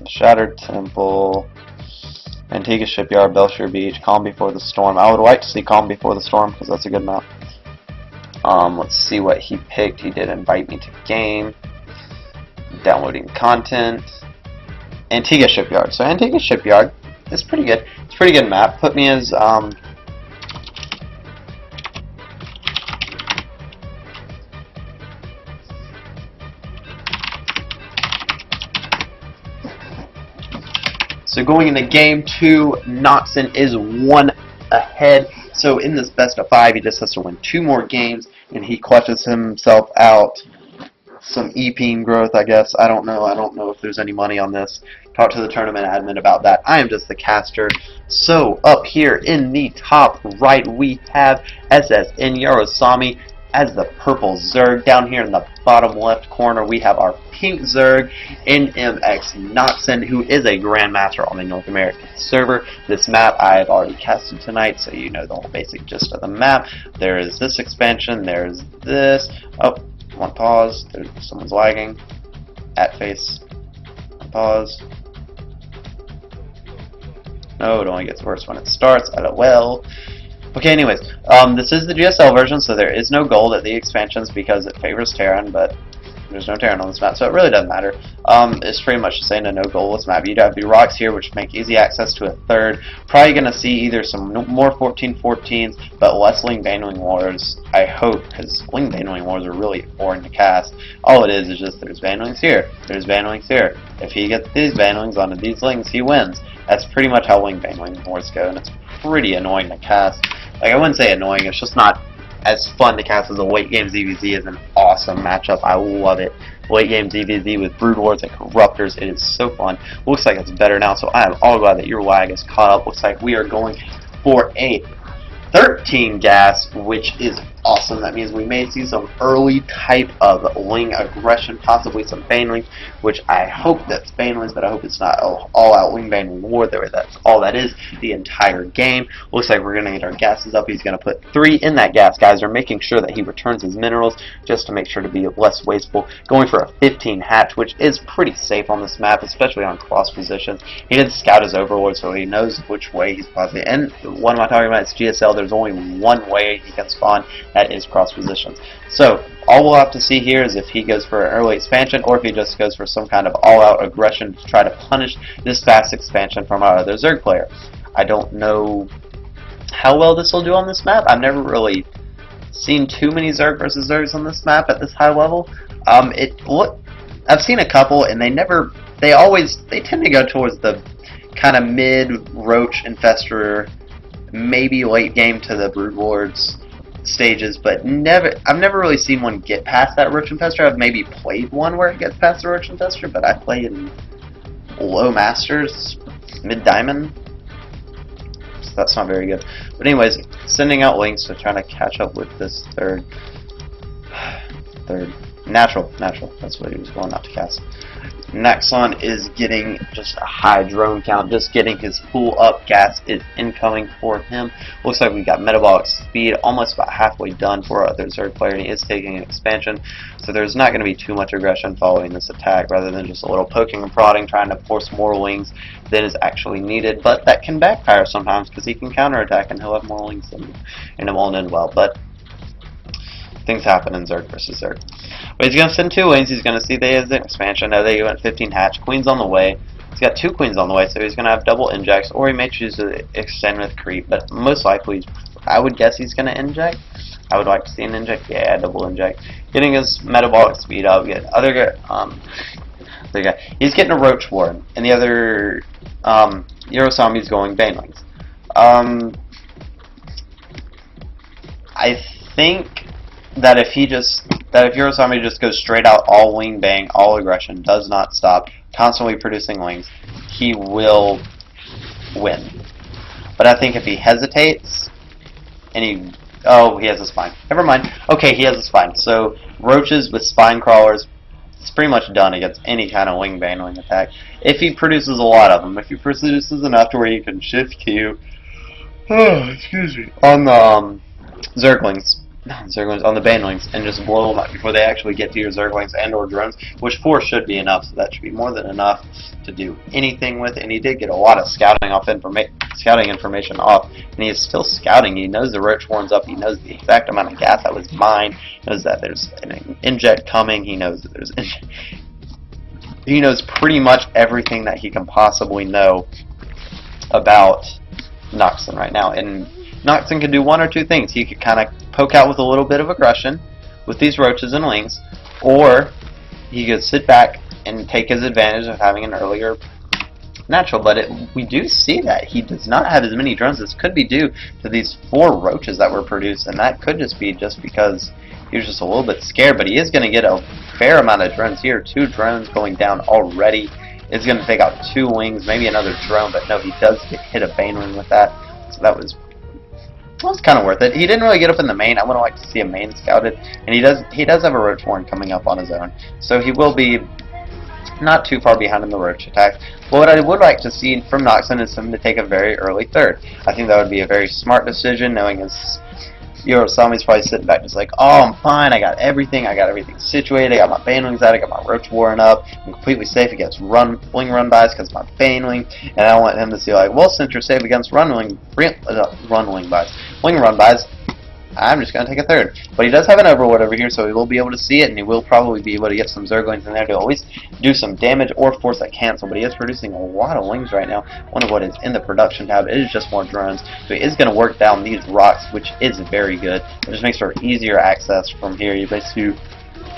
Shattered Temple, Antigua Shipyard, Belshire Beach, Calm Before the Storm. I would like to see Calm Before the Storm because that's a good map. Let's see what he picked. He did invite me to game. Downloading content. Antigua Shipyard. So Antigua Shipyard is pretty good. It's a pretty good map. Put me as so going into game 2, Noxon is 1 ahead. So in this best of 5, he just has to win 2 more games, and he clutches himself out some EPing growth, I guess. I don't know. I don't know if there's any money on this. Talk to the tournament admin about that. I am just the caster. So up here in the top right, we have SSN Yorosami as the purple Zerg. Down here in the bottom left corner, we have our pink Zerg, NMX Noxon, who is a Grandmaster on the North American server. This map I have already casted tonight, so you know the whole basic gist of the map. There is this expansion, there's this. Oh, one pause. Someone's lagging. At face. Pause. No, it only gets worse when it starts. LOL. Okay, anyways, this is the GSL version, so there is no gold at the expansions because it favors Terran, but there's no Terran on this map, so it really doesn't matter. It's pretty much the same, a no goalless map. You'd have the rocks here, which make easy access to a third. Probably going to see either some more 14-14s, but less Ling Baneling Wars, I hope, because Ling Baneling Wars are really boring to cast. All it is just there's Banelings here, there's Banelings here. If he gets these Banelings onto these Lings, he wins. That's pretty much how Ling Baneling Wars go, and it's pretty annoying to cast. Like, I wouldn't say annoying, it's just not as fun to cast as a late game ZVZ is an awesome matchup. I love it. Late game ZVZ with Brood Lords and Corruptors, it is so fun. Looks like it's better now, so I am all glad that your lag is caught up. Looks like we are going for a 13 gas, which is awesome. That means we may see some early type of wing aggression, possibly some banelings, which I hope that's banelings, but I hope it's not all-out wing banling war. That's all that is the entire game. Looks like we're going to get our gases up. He's going to put 3 in that gas, guys. We're making sure that he returns his minerals just to make sure to be less wasteful. Going for a 15 hatch, which is pretty safe on this map, especially on cross positions. He did scout his overlord, so he knows which way he's possibly. And what am I talking about? It's GSL. There's only one way he can spawn. That is cross positions. So all we'll have to see here is if he goes for an early expansion or if he just goes for some kind of all-out aggression to try to punish this fast expansion from our other Zerg player. I don't know how well this will do on this map. I've never really seen too many Zerg versus Zergs on this map at this high level. I've seen a couple, and they tend to go towards the kind of mid Roach Infestor, maybe late game to the Brood Lords stages, but I've never really seen one get past that Roach Infestor. I've maybe played one where it gets past the Roach Infestor, but I play in low Masters, mid Diamond, so that's not very good. But anyways, sending out links to trying to catch up with this third natural, that's what he was going out to cast. Nexon is getting just a high drone count, just getting his full up. Gas is incoming for him. Looks like we got metabolic speed almost about halfway done for our other Zerg player, and he is taking an expansion, so there's not going to be too much aggression following this attack, rather than just a little poking and prodding, trying to force more wings than is actually needed. But that can backfire sometimes, because he can counterattack and he'll have more wings than you, and it won't end well. But things happen in Zerg versus Zerg. But he's going to send 2 wings. He's going to see they have an expansion. Now they went 15 hatch. Queen's on the way. He's got 2 queens on the way, so he's going to have double injects, or he may choose to extend with creep. But most likely, I would guess he's going to inject. I would like to see an inject. Yeah, double inject. Getting his metabolic speed up. Get other guy. He's getting a Roach Warren, and the other Eurosami's going banelings. I think that if Eurosami just goes straight out all wing bang, all aggression, does not stop, constantly producing wings, he will win. But I think if he hesitates and he has a spine. Never mind. Okay, he has a spine. So roaches with spine crawlers, it's pretty much done against any kind of wing bangling attack. If he produces a lot of them, if he produces enough to where you can shift Q, excuse me, on the Zerglings, on the banelings, and just blow them up before they actually get to your Zerglings and or drones, which 4 should be enough, so that should be more than enough to do anything with. And he did get a lot of scouting information off, and he is still scouting. He knows the Roach Warren's up, he knows the exact amount of gas that was mined, he knows that there's an inject coming, he knows that he knows pretty much everything that he can possibly know about Noxon right now. And Noxon can do one or two things. He could kind of poke out with a little bit of aggression with these roaches and lings, or he could sit back and take his advantage of having an earlier natural. But we do see that he does not have as many drones. This could be due to these 4 roaches that were produced, and that could just be because he was just a little bit scared. But he is going to get a fair amount of drones here. 2 drones going down already. It's going to take out 2 wings, maybe another drone, but no, he does hit a baneling with that. So that was kind of worth it. He didn't really get up in the main. I would have liked to see a main scouted, and he does have a Roach Warren coming up on his own, so he will be not too far behind in the Roach attack. But what I would like to see from Noxon is him to take a very early third. I think that would be a very smart decision, knowing his Eurosami's probably sitting back just like, oh, I'm fine, I got everything situated, I got my banelings out, I got my Roach Warren up, I'm completely safe against wing run bys because my baneling, and I want him to see like, well, since you're safe against wing run bys, I'm just going to take a third. But he does have an Overlord over here, so he will be able to see it, and he will probably be able to get some Zerglings in there to always do some damage or force that cancel. But he is producing a lot of wings right now. One of what is in the production tab is just more drones. So he is going to work down these rocks, which is very good. It just makes for easier access from here. You basically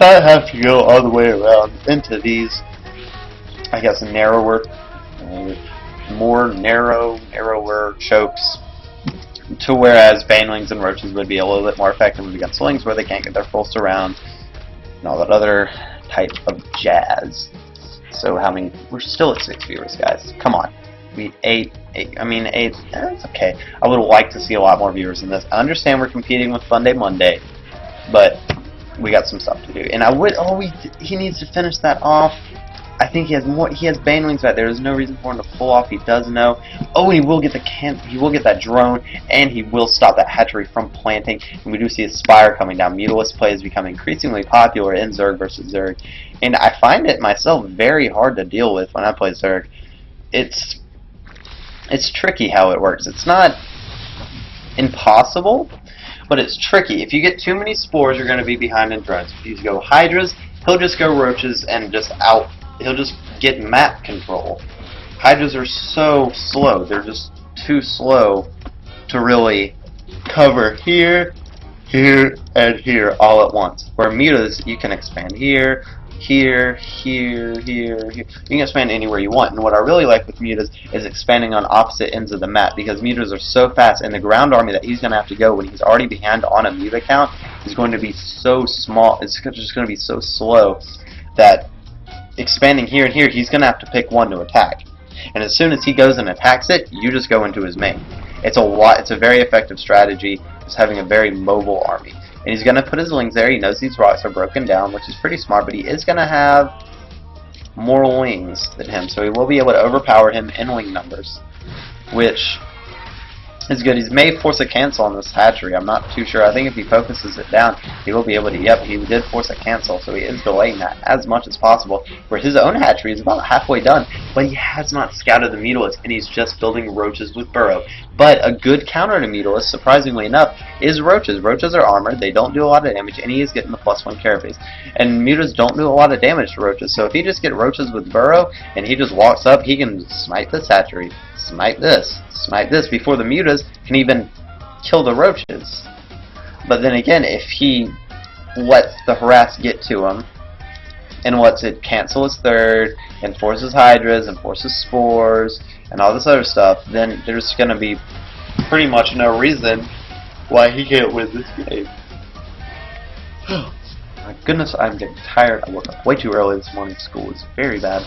don't have to go all the way around into these, I guess, narrower chokes. to whereas banelings and roaches would be a little bit more effective against lings where they can't get their full surround and all that other type of jazz. So how many? We're still at 6 viewers, guys. Come on. We eight. I mean 8. That's okay. I would like to see a lot more viewers in this. I understand we're competing with Fun Day Monday, but we got some stuff to do. And I would. Oh, he needs to finish that off. I think he has more. He has banelings back there. There's no reason for him to pull off. He does know. Oh, and he will get the He will get that drone, and he will stop that hatchery from planting. And we do see a spire coming down. Mutalisk play has become increasingly popular in Zerg versus Zerg, and I find it myself very hard to deal with when I play Zerg. It's tricky how it works. It's not impossible, but it's tricky. If you get too many spores, you're going to be behind in drones. If you go hydras, he'll just go roaches and he'll just get map control. Hydras are so slow. They're just too slow to really cover here, here, and here all at once. Where mutas, you can expand here, here, here, here, here. You can expand anywhere you want. And what I really like with mutas is expanding on opposite ends of the map, because mutas are so fast, and the ground army that he's going to have to go when he's already behind on a muta count is going to be so small. It's just going to be so slow that expanding here and here, he's going to have to pick one to attack. And as soon as he goes and attacks it, you just go into his main. It's a very effective strategy, just having a very mobile army. And he's going to put his lings there. He knows these rocks are broken down, which is pretty smart, but he is going to have more lings than him, so he will be able to overpower him in ling numbers, which is good. He may force a cancel on this hatchery. I'm not too sure. I think if he focuses it down, he will be able to. Yep, he did force a cancel, so he is delaying that as much as possible. Where his own hatchery is about halfway done, but he has not scouted the Mutalisk, and he's just building roaches with burrow. But a good counter to Mutalisk, surprisingly enough, is roaches. Roaches are armored. They don't do a lot of damage, and he is getting the +1 carapace. And mutas don't do a lot of damage to roaches, so if he just get roaches with burrow, and he just walks up, he can smite this hatchery. Smite this before the mutas can even kill the roaches. But then again, if he lets the harass get to him and lets it cancel his third and forces hydras and forces spores and all this other stuff, then there's going to be pretty much no reason why he can't win this game. My goodness, I'm getting tired. I woke up way too early this morning. School was very bad.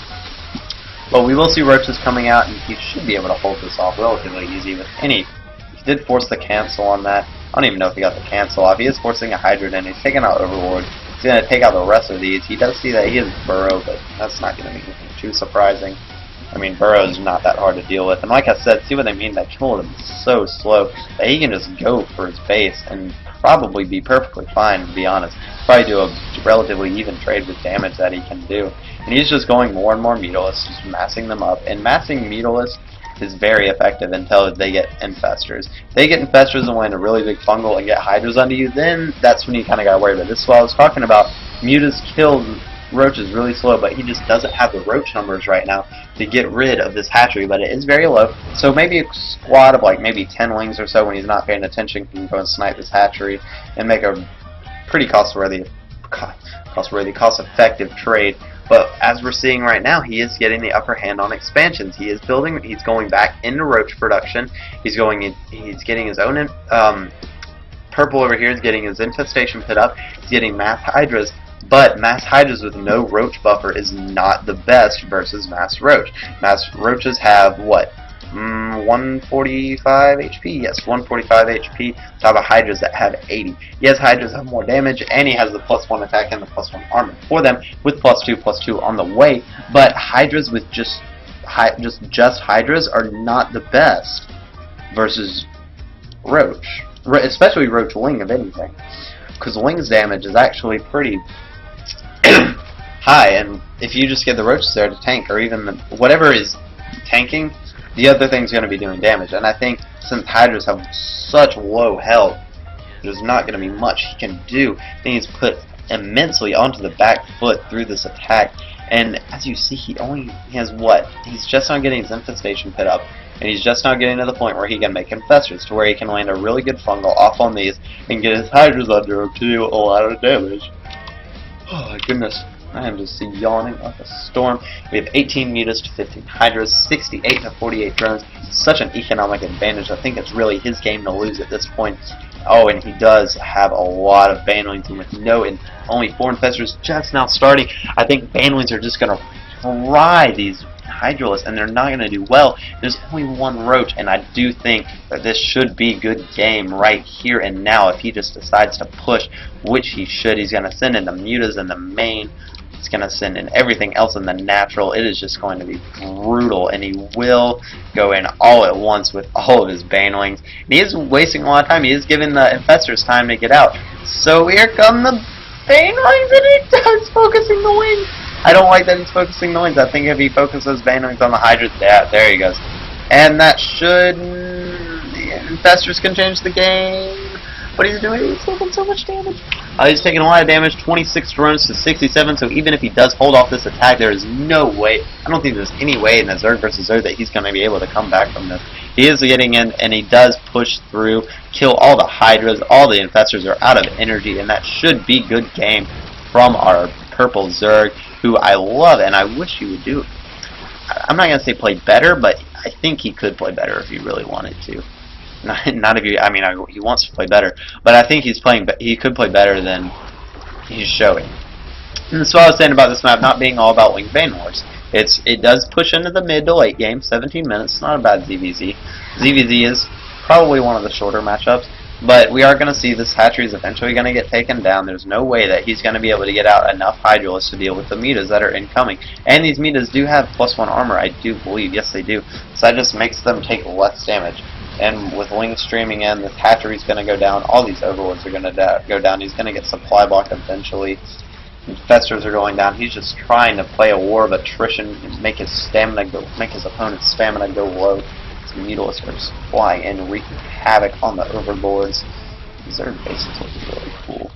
But we will see roaches coming out, and he should be able to hold this off relatively easy with any. He did force the cancel on that. I don't even know if he got the cancel off. He is forcing a Hydra, and he's taking out Overlord. He's going to take out the rest of these. He does see that he is Burrow, but that's not going to be anything too surprising. I mean, Burrow is not that hard to deal with. And like I said, see what they mean by killing him so slow that he can just go for his base and probably be perfectly fine, to be honest. Probably do a relatively even trade with damage that he can do. And he's just going more and more Mutalisks, just massing them up. And massing Mutalisks is very effective until they get Infestors. If they get Infestors and land a really big fungal and get Hydras onto you, then that's when you kind of got to worry about it. This is what I was talking about. Mutas kill roaches really slow, but he just doesn't have the roach numbers right now to get rid of this hatchery, but it is very low. So maybe a squad of like maybe 10 lings or so when he's not paying attention can go and snipe this hatchery and make a pretty cost-effective trade. But as we're seeing right now, he is getting the upper hand on expansions. He is building. He's going back into roach production. He's getting his own. Purple over here is getting his infestation pit up. He's getting mass hydras. But mass hydras with no roach buffer is not the best versus mass roach. Mass roaches have what? 145 HP? Yes, 145 HP. Top of hydras that have 80. Yes, hydras have more damage, and he has the +1 attack and the +1 armor for them, with +2/+2 on the way. But hydras with just hydras are not the best versus roach, especially roach ling of anything, because ling's damage is actually pretty high, and if you just get the roaches there to tank, or even whatever is tanking, the other thing's going to be doing damage. And I think since hydras have such low health, there's not going to be much he can do. I think he's put immensely onto the back foot through this attack, and as you see, he has what? He's just not getting his infestation pit up, and he's just not getting to the point where he can make infestors, to where he can land a really good fungal off on these and get his hydras under him to do a lot of damage. Oh my goodness. I am just yawning like a storm. We have 18 mutas to 15 hydras, 68 to 48 drones. Such an economic advantage. I think it's really his game to lose at this point. Oh, and he does have a lot of banelings, and with only 4 infestors just now starting, I think banelings are just going to fry these hydralists, and they're not going to do well. There's only 1 roach, and I do think that this should be good game right here and now if he just decides to push, which he should. He's going to send in the mutas in the main. He's going to send in everything else in the natural. It is just going to be brutal, and he will go in all at once with all of his banelings. And he is wasting a lot of time. He is giving the infestors time to get out. So here come the banelings, and he starts focusing the wings. I don't like that he's focusing the wings. I think if he focuses banelings on the hydras, yeah, there he goes. And that should... the infestors can change the game. What is he doing? He's taking so much damage. He's taking a lot of damage, 26 drones to 67, so even if he does hold off this attack, there is no way, I don't think there's any way in a Zerg versus Zerg that he's going to be able to come back from this. He is getting in, and he does push through, kill all the hydras, all the infestors are out of energy, and that should be good game from our purple Zerg, who I love, and I wish he would do. I'm not going to say play better, but I think he could play better if he really wanted to. Not if you. I mean, he wants to play better, but I think he's playing. He could play better than he's showing. And that's what I was saying about this map not being all about winged Bane Wars. It does push into the mid to late game, 17 minutes. It's not a bad ZVZ. ZVZ is probably one of the shorter matchups, but we are going to see this hatchery is eventually going to get taken down. There's no way that he's going to be able to get out enough hydralists to deal with the metas that are incoming. And these metas do have +1 armor, I do believe. Yes, they do. So that just makes them take less damage. And with wings streaming in, the hatchery's going to go down. All these overlords are going to go down. He's going to get supply blocked eventually. Infestors are going down. He's just trying to play a war of attrition and make his opponent's stamina go low. His mutalisks are just flying and wreaking havoc on the overlords. These Zerg bases look really cool.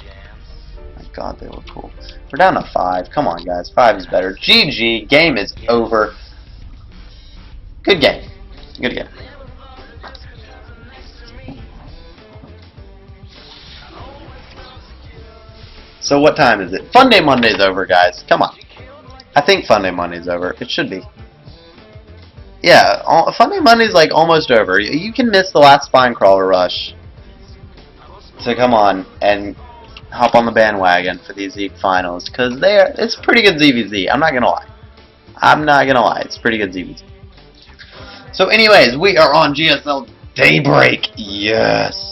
My God, they look cool. We're down to 5. Come on, guys. 5 is better. GG. Game is over. Good game. Good game. So what time is it? Fun Day Monday's over, guys. Come on. I think Fun Day Monday's over. It should be. Yeah, Fun Day Monday's like almost over. You can miss the last Spine Crawler rush. So come on and hop on the bandwagon for these finals, because it's pretty good ZVZ. I'm not gonna lie. I'm not gonna lie. It's pretty good ZVZ. So anyways, we are on GSL Daybreak. Yes.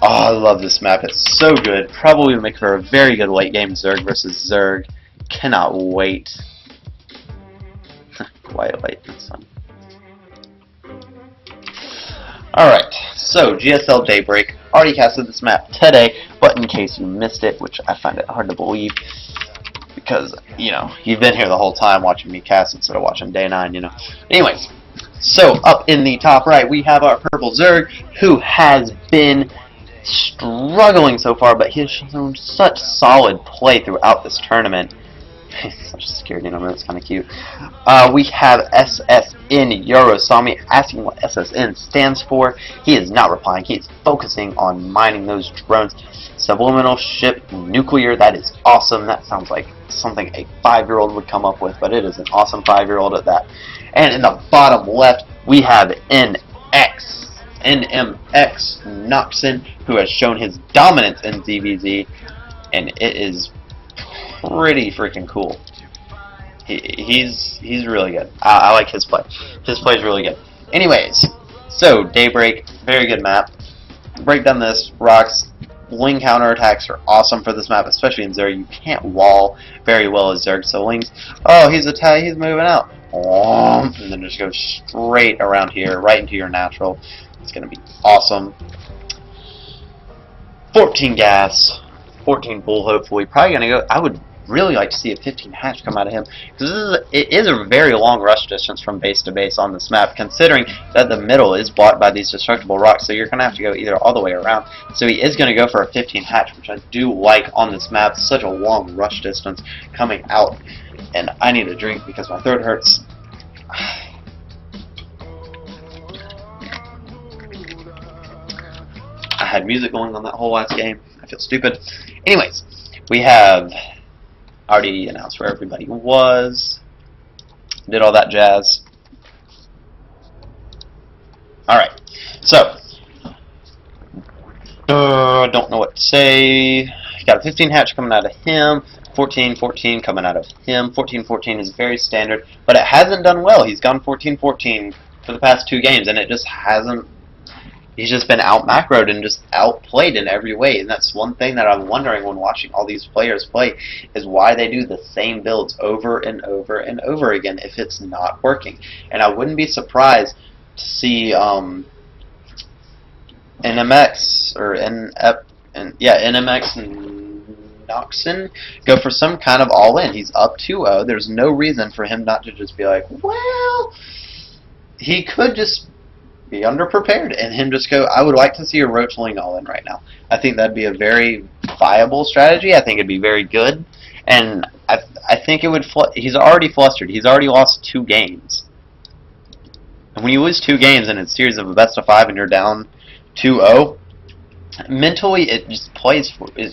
Oh, I love this map. It's so good. Probably will make for a very good late game Zerg versus Zerg. Cannot wait. Quiet late. That's fun. Alright, so GSL Daybreak. Already casted this map today, but in case you missed it, which I find it hard to believe, because, you know, you've been here the whole time watching me cast instead of watching day 9, you know. Anyways, so up in the top right, we have our purple Zerg, who has been struggling so far, but he's shown such solid play throughout this tournament. Such a security number, that's kind of cute. We have SSN Yorosami asking what SSN stands for. He is not replying. He is focusing on mining those drones. Subliminal ship nuclear, that is awesome. That sounds like something a 5-year-old would come up with, but it is an awesome 5-year-old at that. And in the bottom left, we have NMX Noxon, who has shown his dominance in ZVZ, and it is pretty freaking cool. He's really good. I like his play. His play is really good. Anyways, so Daybreak, very good map. Break down this. Rocks, wing counterattacks are awesome for this map, especially in Zerg. You can't wall very well as Zerg, so wings. Oh, he's moving out. And then just go straight around here, right into your natural. It's going to be awesome. 14 gas, 14 bull, hopefully. Probably going to go. I would really like to see a 15 hatch come out of him, because it is a very long rush distance from base to base on this map, considering that the middle is blocked by these destructible rocks, so you're going to have to go either all the way around. So he is going to go for a 15 hatch, which I do like on this map. Such a long rush distance coming out, and I need a drink because my throat hurts. I had music going on that whole last game. I feel stupid. Anyways, we have already announced where everybody was. Did all that jazz. Alright, so don't know what to say. Got a 15 hatch coming out of him. 14-14 coming out of him. 14-14 is very standard, but it hasn't done well. He's gone 14-14 for the past 2 games, and it just hasn't. He's just been out macroed and just outplayed in every way, and that's one thing that I'm wondering when watching all these players play is why they do the same builds over and over and over again if it's not working. And I wouldn't be surprised to see NMX or NMX and Noxon go for some kind of all-in. He's up 2-0. There's no reason for him not to just be like, well, he could just be underprepared and him just go, I would like to see a Roachling all-in right now. I think that'd be a very viable strategy. I think it'd be very good. And I think it would, he's already flustered. He's already lost 2 games. And when you lose 2 games in a series of a best of 5 and you're down 2-0, mentally it just plays for it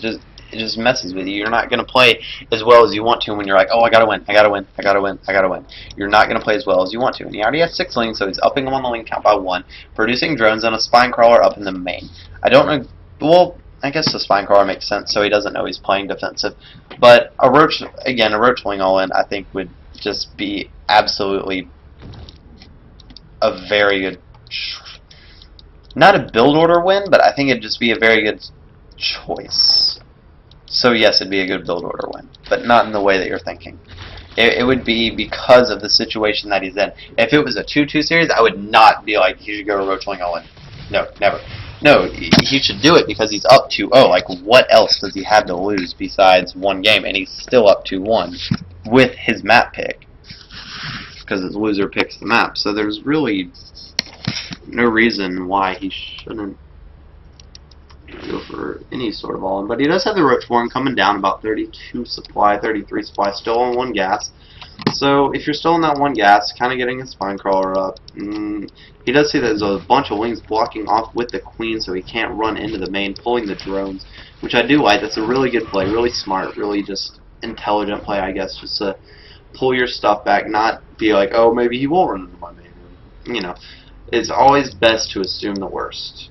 just messes with you. You're not gonna play as well as you want to when you're like, oh, I gotta win, I gotta win, I gotta win, I gotta win. You're not gonna play as well as you want to. And he already has 6 lings, so he's upping them on the ling count by 1, producing drones and a spine crawler up in the main. I don't know. Well, I guess the spine crawler makes sense, so he doesn't know he's playing defensive. But a roachling all in, I think would just be absolutely a very good. Not a build order win, but I think it'd just be a very good choice. So yes, it'd be a good build order win, but not in the way that you're thinking. It would be because of the situation that he's in. If it was a 2-2 series, I would not be like, he should go Roachling all in. No, never. No, he should do it because he's up 2-0. Like, what else does he have to lose besides 1 game? And he's still up 2-1 with his map pick. Because his loser picks the map. So there's really no reason why he shouldn't go for any sort of all-in. But he does have the Roach Form coming down about 32 supply, 33 supply, still on 1 gas. So if you're still on that 1 gas, kind of getting a spine crawler up, he does see that there's a bunch of wings blocking off with the queen so he can't run into the main, pulling the drones, which I do like. That's a really good play, really smart, really just intelligent play, I guess, just to pull your stuff back, not be like, oh, maybe he won't run into my main. You know, it's always best to assume the worst,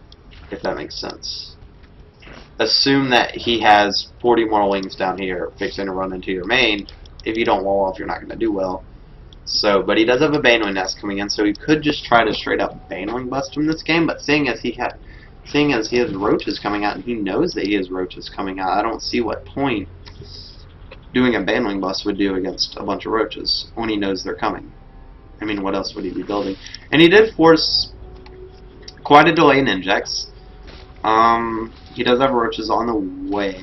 if that makes sense. Assume that he has 40 more wings down here fixing to run into your main. If you don't wall off, you're not going to do well. So, but he does have a Banewing nest coming in, so he could just try to straight up Banewing bust him this game. But seeing as he has roaches coming out, and he knows that he has roaches coming out, I don't see what point doing a Banewing bust would do against a bunch of roaches when he knows they're coming. I mean, what else would he be building? And he did force quite a delay in injects. He does have roaches on the way.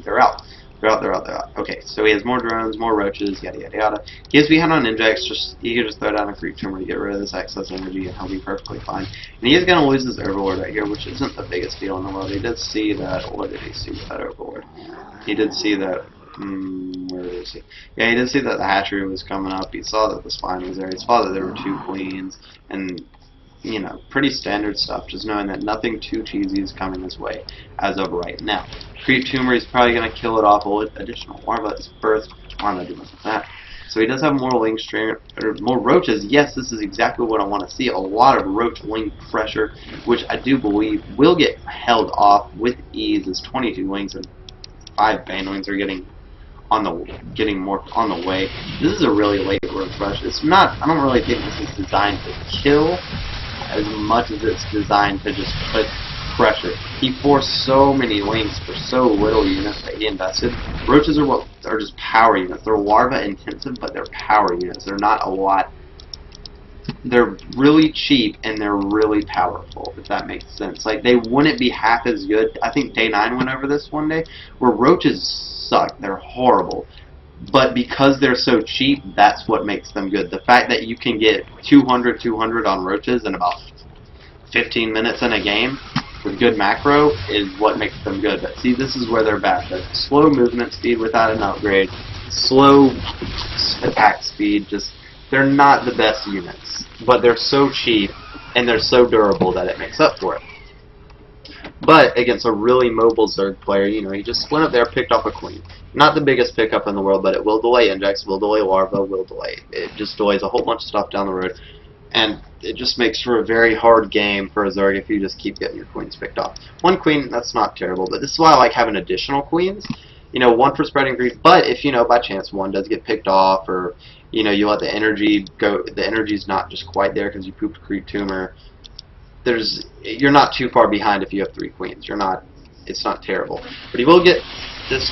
They're out. They're out. Okay, so he has more drones, more roaches, yada yada yada. He is behind on injects, he can just throw down a creep tumor to get rid of this excess energy and he'll be perfectly fine. And he is going to lose his overlord right here, which isn't the biggest deal in the world. He did see that, what did he see with that overlord? He did see that, where is he? Yeah, he did see that the hatchery was coming up, he saw that the spine was there, he saw that there were 2 queens, and you know, pretty standard stuff, just knowing that nothing too cheesy is coming his way as of right now. Creep Tumor is probably going to kill it off with additional larva. It's birth. Why am I doing with that? So he does have more ling string, or more roaches. Yes, this is exactly what I want to see. A lot of roach ling pressure, which I do believe will get held off with ease as 22 lings and 5 Banewings are getting more on the way. This is a really late roach rush. It's not, I don't really think this is designed to kill as much as it's designed to just put pressure. He forced so many links for so little units that he invested. Roaches are just power units. They're larva intensive, but they're power units. They're not a lot. They're really cheap and they're really powerful, if that makes sense. Like, they wouldn't be half as good. I think Day 9 went over this one day, where roaches suck. They're horrible. But because they're so cheap, that's what makes them good. The fact that you can get 200 on roaches in about 15 minutes in a game with good macro is what makes them good. But see, this is where they're bad. They're slow movement speed without an upgrade, slow attack speed, just they're not the best units. But they're so cheap and they're so durable that it makes up for it. But against a really mobile Zerg player, you know, he just went up there, picked off a queen. Not the biggest pickup in the world, but it will delay index, will delay larva, will delay. It just delays a whole bunch of stuff down the road. And it just makes for a very hard game for a Zerg if you just keep getting your queens picked off. One queen, that's not terrible, but this is why I like having additional queens. You know, one for spreading grief, but if, you know, by chance one does get picked off, or, you know, you let the energy go, the energy's not just quite there because you pooped a creep tumor, you're not too far behind if you have 3 queens. It's not terrible. But he will get this.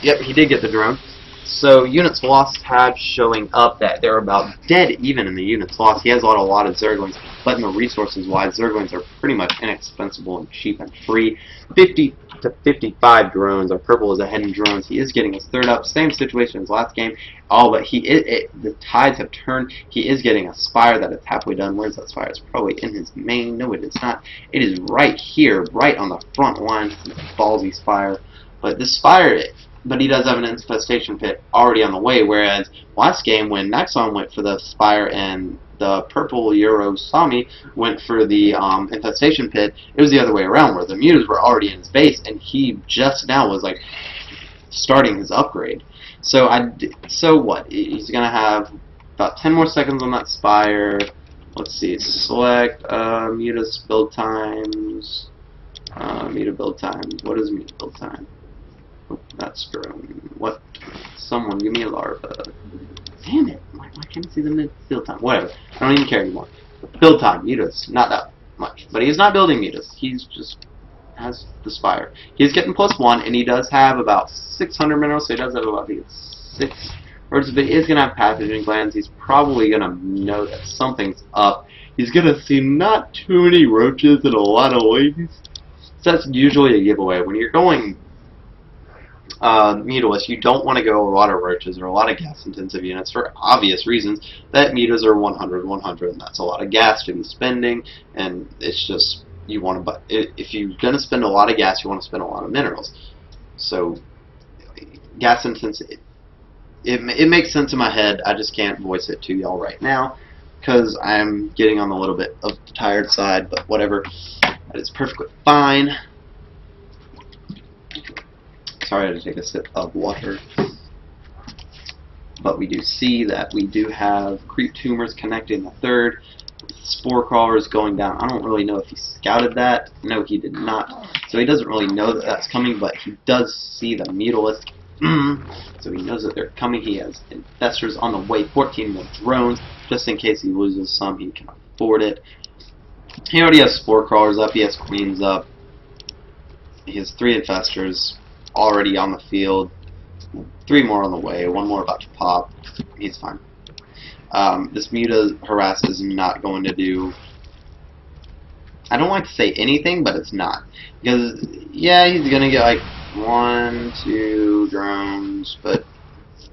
Yep, he did get the drone. So units lost tab showing up that they're about dead even in the units lost. He has a lot of Zerglings, but in the resources wise, Zerglings are pretty much inexpensive and cheap and free. 50 to 55 drones. Our purple is ahead in drones. He is getting his 3rd up. Same situation as last game. Oh, but the tides have turned. He is getting a spire that is halfway done. Where's that spire? It's probably in his main. No, it is not. It is right here, right on the front line. Ballsy spire. But this spire, but he does have an infestation pit already on the way, whereas last game when Naxxon went for the spire and the purple Euro Sami went for the infestation pit, it was the other way around, where the mutas were already in his base and he just now was like starting his upgrade. So what? He's gonna have about 10 more seconds on that spire. Let's see, select mutas build times. Muta build time. What is muta build time? Oh, that's drone. What? Someone give me a larva. Damn it! Why can't I see the build time? Whatever. I don't even care anymore. Build time. Mutas. Not that much. But he's not building mutas. He's just has the spire. He's getting +1, and he does have about 600 minerals, so he does have about 6 birds, but he is going to have pathogen glands. He's probably going to know that something's up. He's going to see not too many roaches and a lot of ladies. So that's usually a giveaway. When you're going mutalist, you don't want to go a lot of roaches or a lot of gas-intensive units for obvious reasons. That mutas are 100, 100, and that's a lot of gas to be spending, and it's just, you want to, but if you're going to spend a lot of gas, you want to spend a lot of minerals. So, gas intensive, it makes sense in my head, I just can't voice it to y'all right now, because I'm getting on a little bit of the tired side, but whatever, that is perfectly fine. Sorry, I had to take a sip of water. But we do see that we do have creep tumors connected in the 3rd. Spore crawlers going down. I don't really know if he scouted that. No, he did not. So he doesn't really know that that's coming, but he does see the mutalist. So he knows that they're coming. He has infestors on the way. 14 more drones, just in case he loses some. He can afford it. He already has spore crawlers up. He has queens up. He has 3 infestors already on the field. 3 more on the way. 1 more about to pop. He's fine. This Muta harass is not going to do, I don't like to say anything, but it's not. Because, yeah, he's going to get like 1, 2 drones, but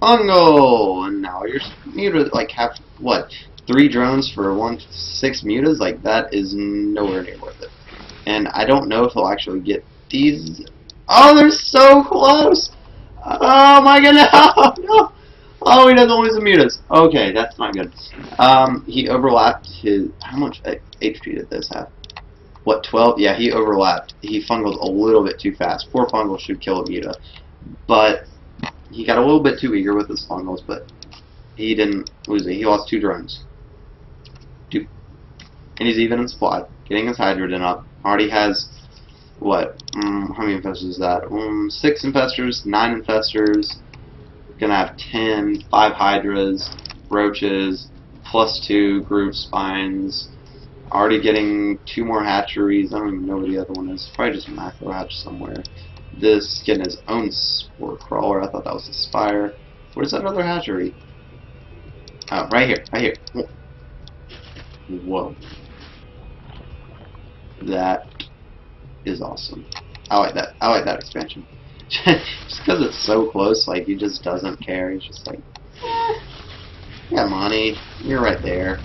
fungal! And now your Muta, like, have, what, 3 drones for 6 Mutas? Like, that is nowhere near worth it. And I don't know if he'll actually get these. Oh, they're so close! Oh my god, no! Oh, he doesn't lose the mutas. Okay, that's not good. He overlapped his... How much HP did this have? What, 12? Yeah, he overlapped. He fungled a little bit too fast. 4 fungals should kill a muta. But he got a little bit too eager with his fungals, but he didn't lose it. He lost 2 drones. 2. And he's even in supply. Getting his hydrogen up. Already has... What? How many infestors is that? 6 infestors, 9 infestors. Gonna have 10, 5 hydras, roaches, +2 group spines. Already getting 2 more hatcheries. I don't even know where the other one is. Probably just macro hatch somewhere. This getting his own spore crawler. I thought that was a spire. Where's that other hatchery? Oh, right here, right here. Whoa. That is awesome. I like that. I like that expansion. Just because it's so close, like, he just doesn't care. He's just like, yeah, money. You're right there.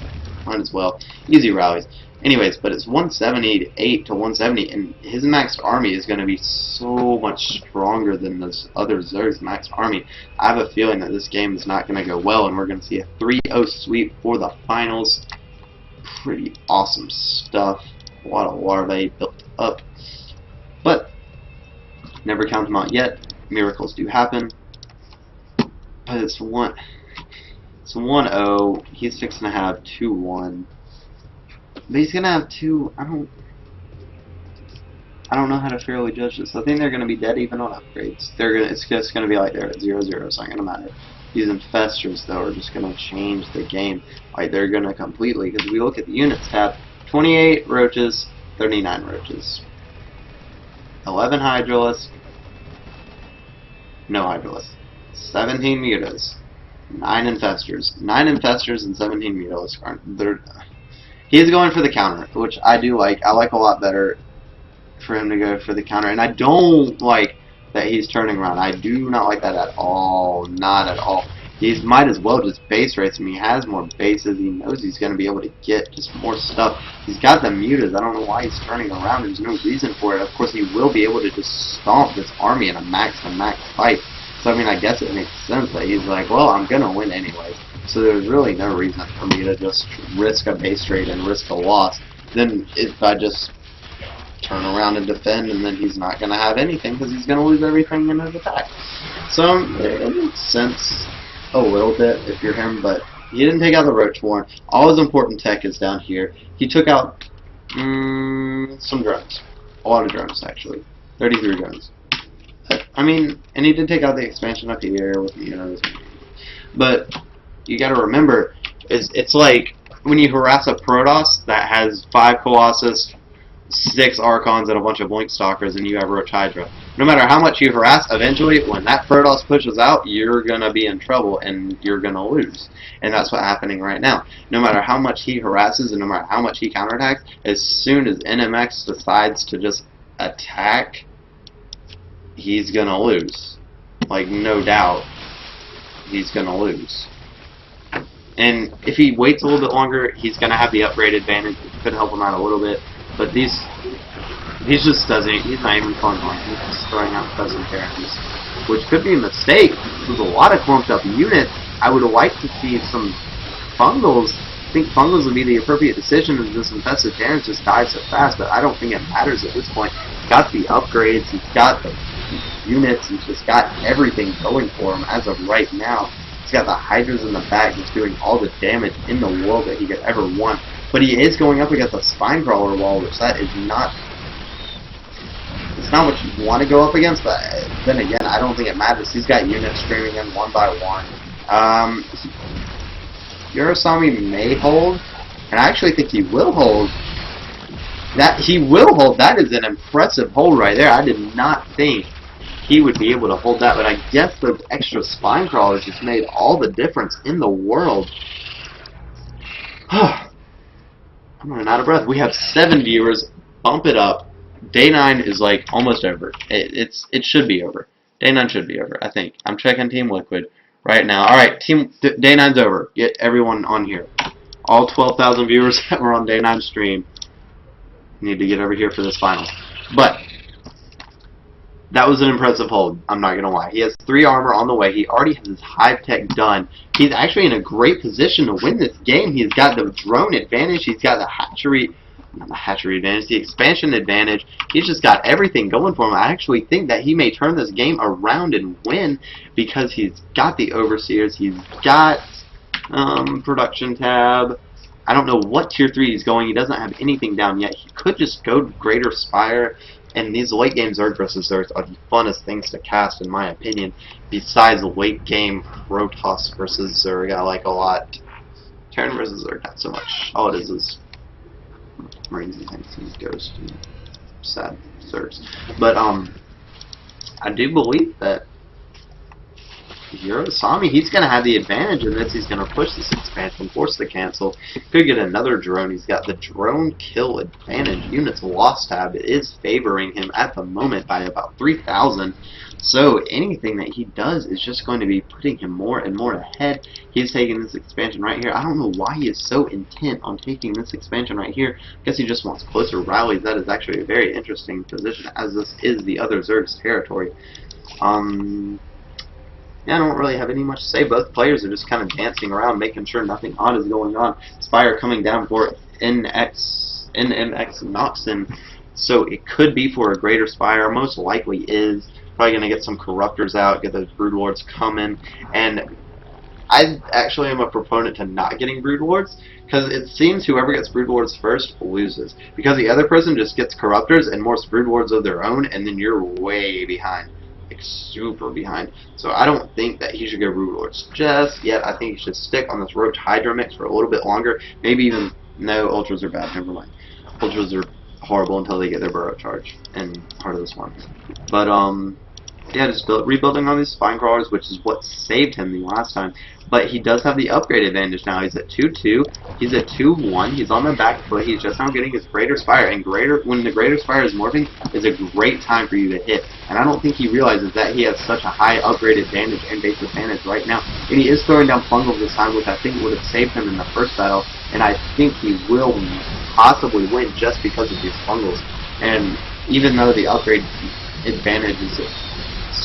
Might as well. Easy rallies. Anyways, but it's 178 to 170, and his maxed army is going to be so much stronger than this other Zerg's maxed army. I have a feeling that this game is not going to go well, and we're going to see a 3-0 sweep for the finals. Pretty awesome stuff. A lot of larvae built up. Never count them out yet. Miracles do happen. But it's 1-0. He's fixing to have 2-1. But he's gonna have two. I don't know how to fairly judge this. I think they're gonna be dead even on upgrades. It's just gonna be like they're at 0-0. It's not gonna matter. These infestors though are just gonna change the game. Like they're gonna completely. Because we look at the units tab, 28 roaches, 39 roaches, 11 hydralisks, no hydralisks, 17 mutas, 9 infestors, 9 infestors and 17 mutas. He is going for the counter, which I do like. I like a lot better for him to go for the counter, and I don't like that he's turning around. I do not like that at all. Not at all. He might as well just base race him. He has more bases. He knows he's going to be able to get just more stuff. He's got the mutas. I don't know why he's turning around. There's no reason for it. Of course, he will be able to just stomp this army in a max-to-max fight. So, I mean, I guess it makes sense that he's like, well, I'm going to win anyway. So there's really no reason for me to just risk a base rate and risk a loss. Then if I just turn around and defend, and then he's not going to have anything because he's going to lose everything in his attack. So it makes sense a little bit if you're him, but he didn't take out the Roach Warren. All his important tech is down here. He took out some drones. A lot of drones, actually. 33 drones. I mean, and he did take out the expansion up here with the but you got to remember, it's like when you harass a Protoss that has 5 Colossus, 6 Archons, and a bunch of Blink Stalkers, and you have Roach Hydra. No matter how much you harass, eventually, when that Protoss pushes out, you're going to be in trouble, and you're going to lose. And that's what's happening right now. No matter how much he harasses, and no matter how much he counterattacks, as soon as NMX decides to just attack, he's going to lose. Like, no doubt, he's going to lose. And if he waits a little bit longer, he's going to have the upgrade advantage. It could help him out a little bit. But he just doesn't, he's not even fun one. He's just throwing out Cousin Terrans, which could be a mistake. There's a lot of clumped up units. I would have liked to see some Fungals. I think Fungals would be the appropriate decision, as this infested Terrans just died so fast, but I don't think it matters at this point. He's got the upgrades, he's got the units, he's just got everything going for him as of right now. He's got the Hydras in the back, he's doing all the damage in the world that he could ever want. But he is going up against a Spinecrawler wall, which that is not... It's not what you want to go up against, but then again, I don't think it matters. He's got units streaming in one by one. Urasami may hold, and I actually think he will hold. That is an impressive hold right there. I did not think he would be able to hold that, but I guess those extra Spinecrawlers just made all the difference in the world. I'm running out of breath. We have 7 viewers. Bump it up. Day 9 is like almost over. It should be over. Day 9 should be over, I think. I'm checking Team Liquid right now. Alright, Day 9's over. Get everyone on here. All 12,000 viewers that were on Day 9 stream need to get over here for this final. But that was an impressive hold, I'm not going to lie. He has 3 armor on the way. He already has his hive tech done. He's actually in a great position to win this game. He's got the drone advantage. He's got the hatchery, not the hatchery advantage, the expansion advantage. He's just got everything going for him. I actually think that he may turn this game around and win because he's got the Overseers. He's got production tab. I don't know what tier 3 he's going. He doesn't have anything down yet. He could just go Greater Spire. And these late game Zerg versus Zergs are the funnest things to cast, in my opinion. Besides late game Protoss versus Zerg, I like a lot. Terran versus Zerg, not so much. All it is Marines and tanks and ghosts and sad Zergs. But I do believe that Urasami, he's going to have the advantage in this. He's going to push this expansion, force the cancel. Could get another drone. He's got the drone kill advantage. Units lost tab is favoring him at the moment by about 3,000. So anything that he does is just going to be putting him more and more ahead. He's taking this expansion right here. I don't know why he is so intent on taking this expansion right here. I guess he just wants closer rallies. That is actually a very interesting position, as this is the other Zerg's territory. Yeah, I don't really have any much to say. Both players are just kind of dancing around, making sure nothing odd is going on. Spire coming down for NMX Noxon. So it could be for a Greater Spire, most likely is. Probably going to get some Corruptors out, get those Broodlords coming, and I actually am a proponent to not getting Broodlords, because it seems whoever gets Broodlords first loses. Because the other person just gets Corruptors and more Broodlords of their own, and then you're way behind. Like, super behind. So I don't think that he should go Broodlords just yet. I think he should stick on this Roach Hydra mix for a little bit longer. Maybe even, no, Ultras are bad, never mind. Ultras are horrible until they get their Burrow Charge in Heart of the Swarm. But, yeah, just rebuilding on these spine crawlers, which is what saved him the last time. But he does have the upgrade advantage now. He's at 2-2. He's at 2-1. He's on the back foot. He's just now getting his Greater Spire. And when the Greater Spire is morphing, is a great time for you to hit. And I don't think he realizes that he has such a high upgrade advantage and base advantage right now. And he is throwing down Fungal this time, which I think would have saved him in the first battle. And I think he will possibly win just because of these Fungals. And even though the upgrade advantage is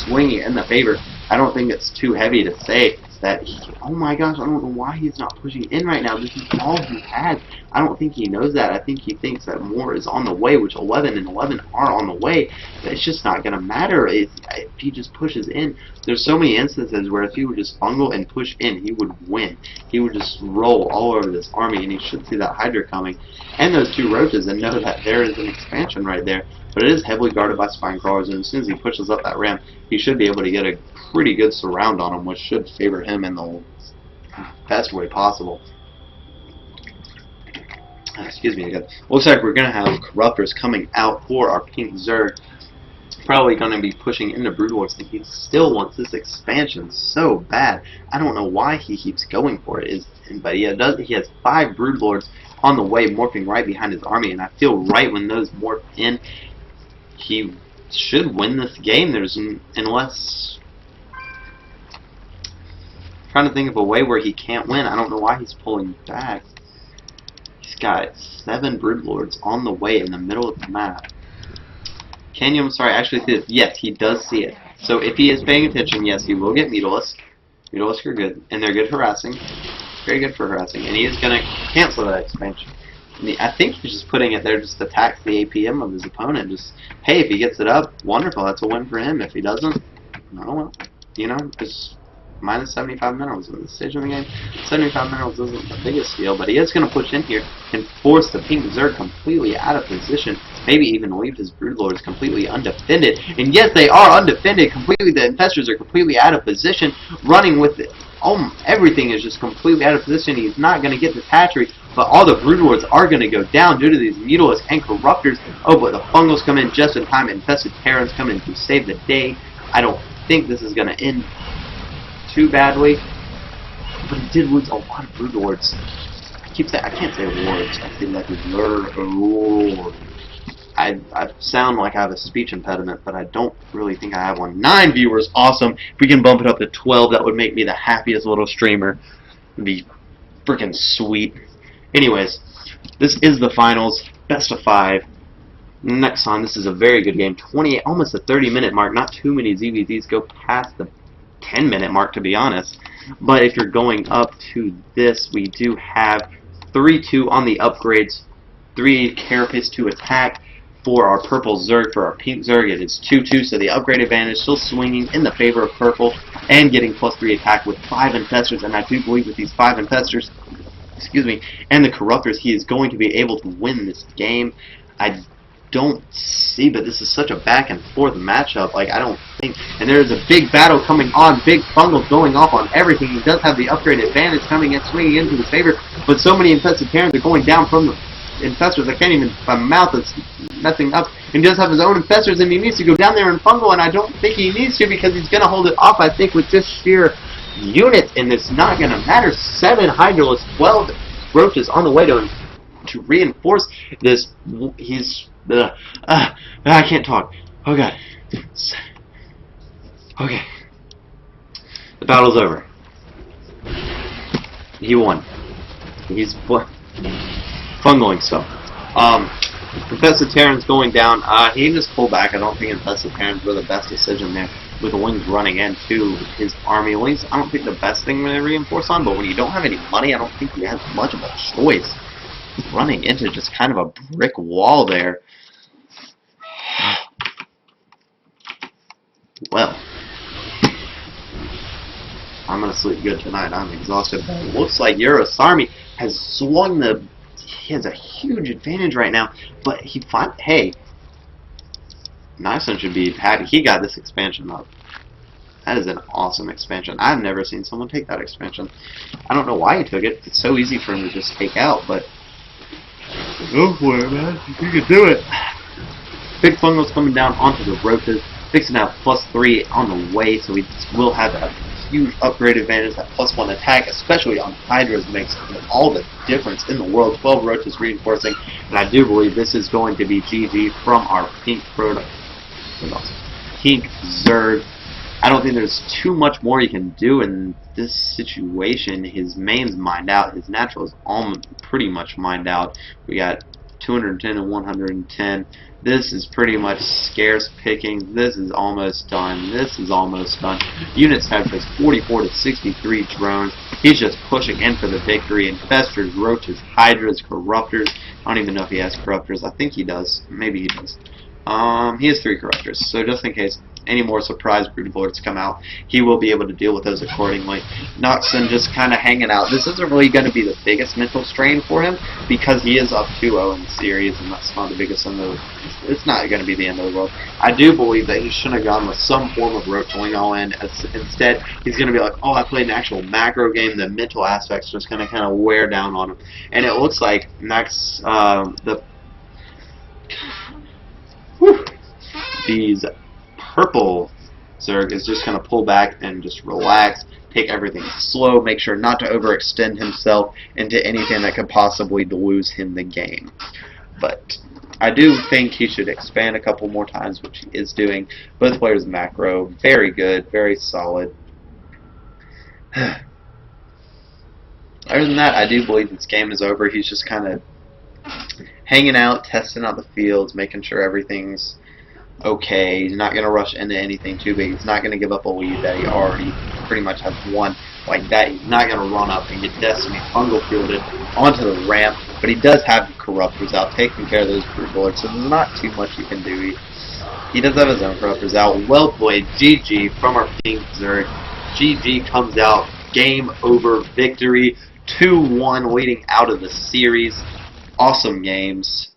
swinging in the favor, I don't think it's too heavy to say that oh my gosh, I don't know why he's not pushing in right now. This is all he has. I don't think he knows that. I think he thinks that more is on the way, which 11 and 11 are on the way. But it's just not going to matter if he just pushes in. There's so many instances where if he would just fungal and push in, he would win. He would just roll all over this army, and he should see that Hydra coming and those two roaches and know that there is an expansion right there. But it is heavily guarded by spine crawlers, and as soon as he pushes up that ramp, he should be able to get a pretty good surround on him, which should favor him in the best way possible. Excuse me again. Looks like we're going to have Corruptors coming out for our Pink Zerg. Probably going to be pushing into Broodlords, and he still wants this expansion so bad. I don't know why he keeps going for it. But he has 5 Broodlords on the way, morphing right behind his army, and I feel right when those morph in, he should win this game. Unless I'm trying to think of a way where he can't win. I don't know why he's pulling back. He's got 7 Broodlords on the way in the middle of the map. Can you, I'm sorry, actually see it? Yes, he does see it. So if he is paying attention, yes, he will get Mutalisk. Mutalisk are good, and they're good harassing. Very good for harassing, and he is going to cancel that expansion. I think he's just putting it there just to tax the APM of his opponent. Just, hey, if he gets it up, wonderful, that's a win for him. If he doesn't, oh well. You know, just minus 75 minerals in this stage of the game. 75 minerals isn't the biggest deal, but he is going to push in here and force the Pink Zerg completely out of position. Maybe even leave his Broodlords completely undefended. And yes, they are undefended completely. The Infestors are completely out of position, running with it. Everything is just completely out of position. He's not going to get this hatchery, but all the Broodlords are going to go down due to these Mutalisks and Corruptors. Oh, but the Fungals come in just in time. Infested Terrans come in to save the day. I don't think this is going to end too badly, but he did lose a lot of Broodlords. I can't say words. I feel like it's Lord. I sound like I have a speech impediment, but I don't really think I have one. 9 viewers, awesome. If we can bump it up to 12, that would make me the happiest little streamer. It'd be freaking sweet. Anyways, this is the finals, best of 5. Next time, this is a very good game. 28, almost the 30-minute mark. Not too many ZVZs go past the 10-minute mark, to be honest. But if you're going up to this, we do have 3-2 on the upgrades. 3 Carapace to attack for our purple Zerg. For our pink Zerg, it is 2-2, so the upgrade advantage still swinging in the favor of purple and getting +3 attack with 5 Infestors. And I do believe with these 5 Infestors, excuse me, and the Corruptors, he is going to be able to win this game. I don't see, but this is such a back and forth matchup. Like, I don't think, and there's a big battle coming on, big fungals going off on everything. He does have the upgrade advantage coming and swinging into his favor, but so many infested Terrans are going down from the Infestors. I can't even, my mouth is messing up. And he does have his own Infestors, and he needs to go down there and fungal, and I don't think he needs to, because he's going to hold it off, I think, with just sheer units, and it's not going to matter. 7 Hydralisks, 12 Roaches on the way to reinforce this. He's I can't talk. Oh god. Okay. The battle's over. He won. He's fungaling stuff. Infested Terrans going down. He can just pull back. I don't think Infested Terrans were the best decision there, with the Wings running into his army. Wings, I don't think the best thing to reinforce on, but when you don't have any money, I don't think you have much of a choice. Running into just kind of a brick wall there. I'm gonna sleep good tonight. I'm exhausted. But it looks like Eurosarmi has swung the. He has a huge advantage right now, but hey, Nyson should be happy. He got this expansion up. That is an awesome expansion. I've never seen someone take that expansion. I don't know why he took it. It's so easy for him to just take out, but go for it, man. You can do it. Big Fungo's coming down onto the Roaches. Fixing to have +3 on the way, so we will have a huge upgrade advantage. That +1 attack, especially on Hydras, makes all the difference in the world. 12 Roaches reinforcing, and I do believe this is going to be GG from our Pink product. Pink Zerg. I don't think there's too much more you can do in this situation. His main's mined out. His natural is pretty much mined out. We got 210 and 110. This is pretty much scarce picking. This is almost done. This is almost done. Units have just 44 to 63 drones. He's just pushing in for the victory. Infestors, Roaches, Hydras, Corruptors. I don't even know if he has Corruptors. I think he does. Maybe he does. He has 3 Corruptors, so just in case any more surprise brood lords come out, he will be able to deal with those accordingly. Noxon just kind of hanging out. This isn't really going to be the biggest mental strain for him because he is up 2-0 in the series, and that's not the biggest in the. It's not going to be the end of the world. I do believe that he shouldn't have gone with some form of roach going all in. Instead, he's going to be like, oh, I played an actual macro game. The mental aspect's just going to kind of wear down on him, and it looks like these purple Zerg is just going to pull back and just relax, take everything slow, make sure not to overextend himself into anything that could possibly lose him the game. But I do think he should expand a couple more times, which he is doing. Both players macro, very good, very solid. Other than that, I do believe this game is over. He's just kind of hanging out, testing out the fields, making sure everything's okay. He's not going to rush into anything too big. He's not going to give up a lead that he already pretty much has won like that. He's not going to run up and get Destiny fungal fielded onto the ramp, but he does have the Corruptors out, taking care of those brute lords, so there's not too much you can do. He does have his own Corruptors out. Well played, GG from our Pink Zerg. GG comes out, game over, victory, 2-1 leading out of the series. Awesome games.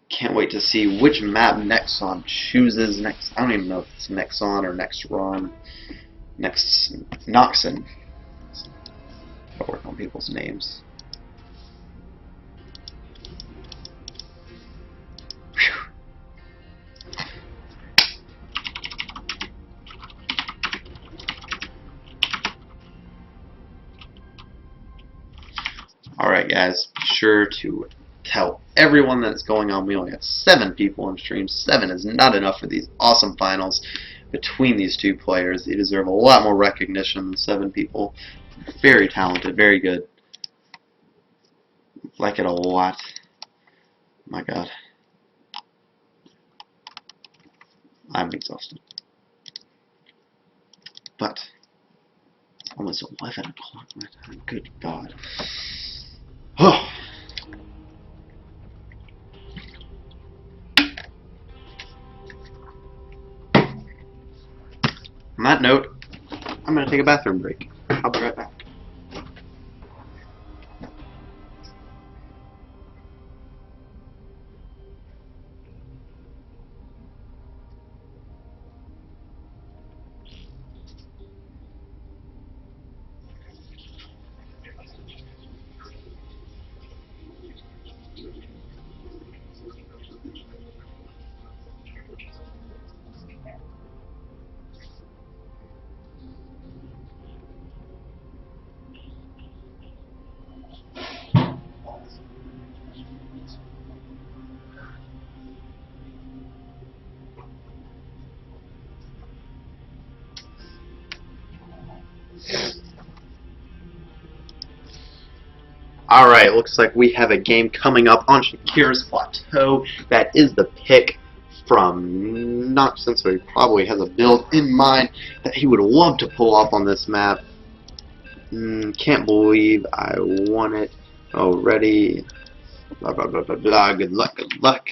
Can't wait to see which map Nexon chooses next. I don't even know if it's Nexon or Nexron. Noxon. I work on people's names. Alright guys, be sure to tell everyone that it's going on. We only have 7 people on stream. 7 is not enough for these awesome finals between these two players. They deserve a lot more recognition than 7 people. Very talented, very good. Like it a lot. My god. I'm exhausted. But it's almost 11 o'clock my time. Good god. Oh. On that note, I'm going to take a bathroom break. I'll be right back. Alright, looks like we have a game coming up on Shakira's Plateau. That is the pick from Nonsense, so he probably has a build in mind that he would love to pull off on this map. Can't believe I won it already. Blah, blah, blah, blah, blah. Good luck, good luck.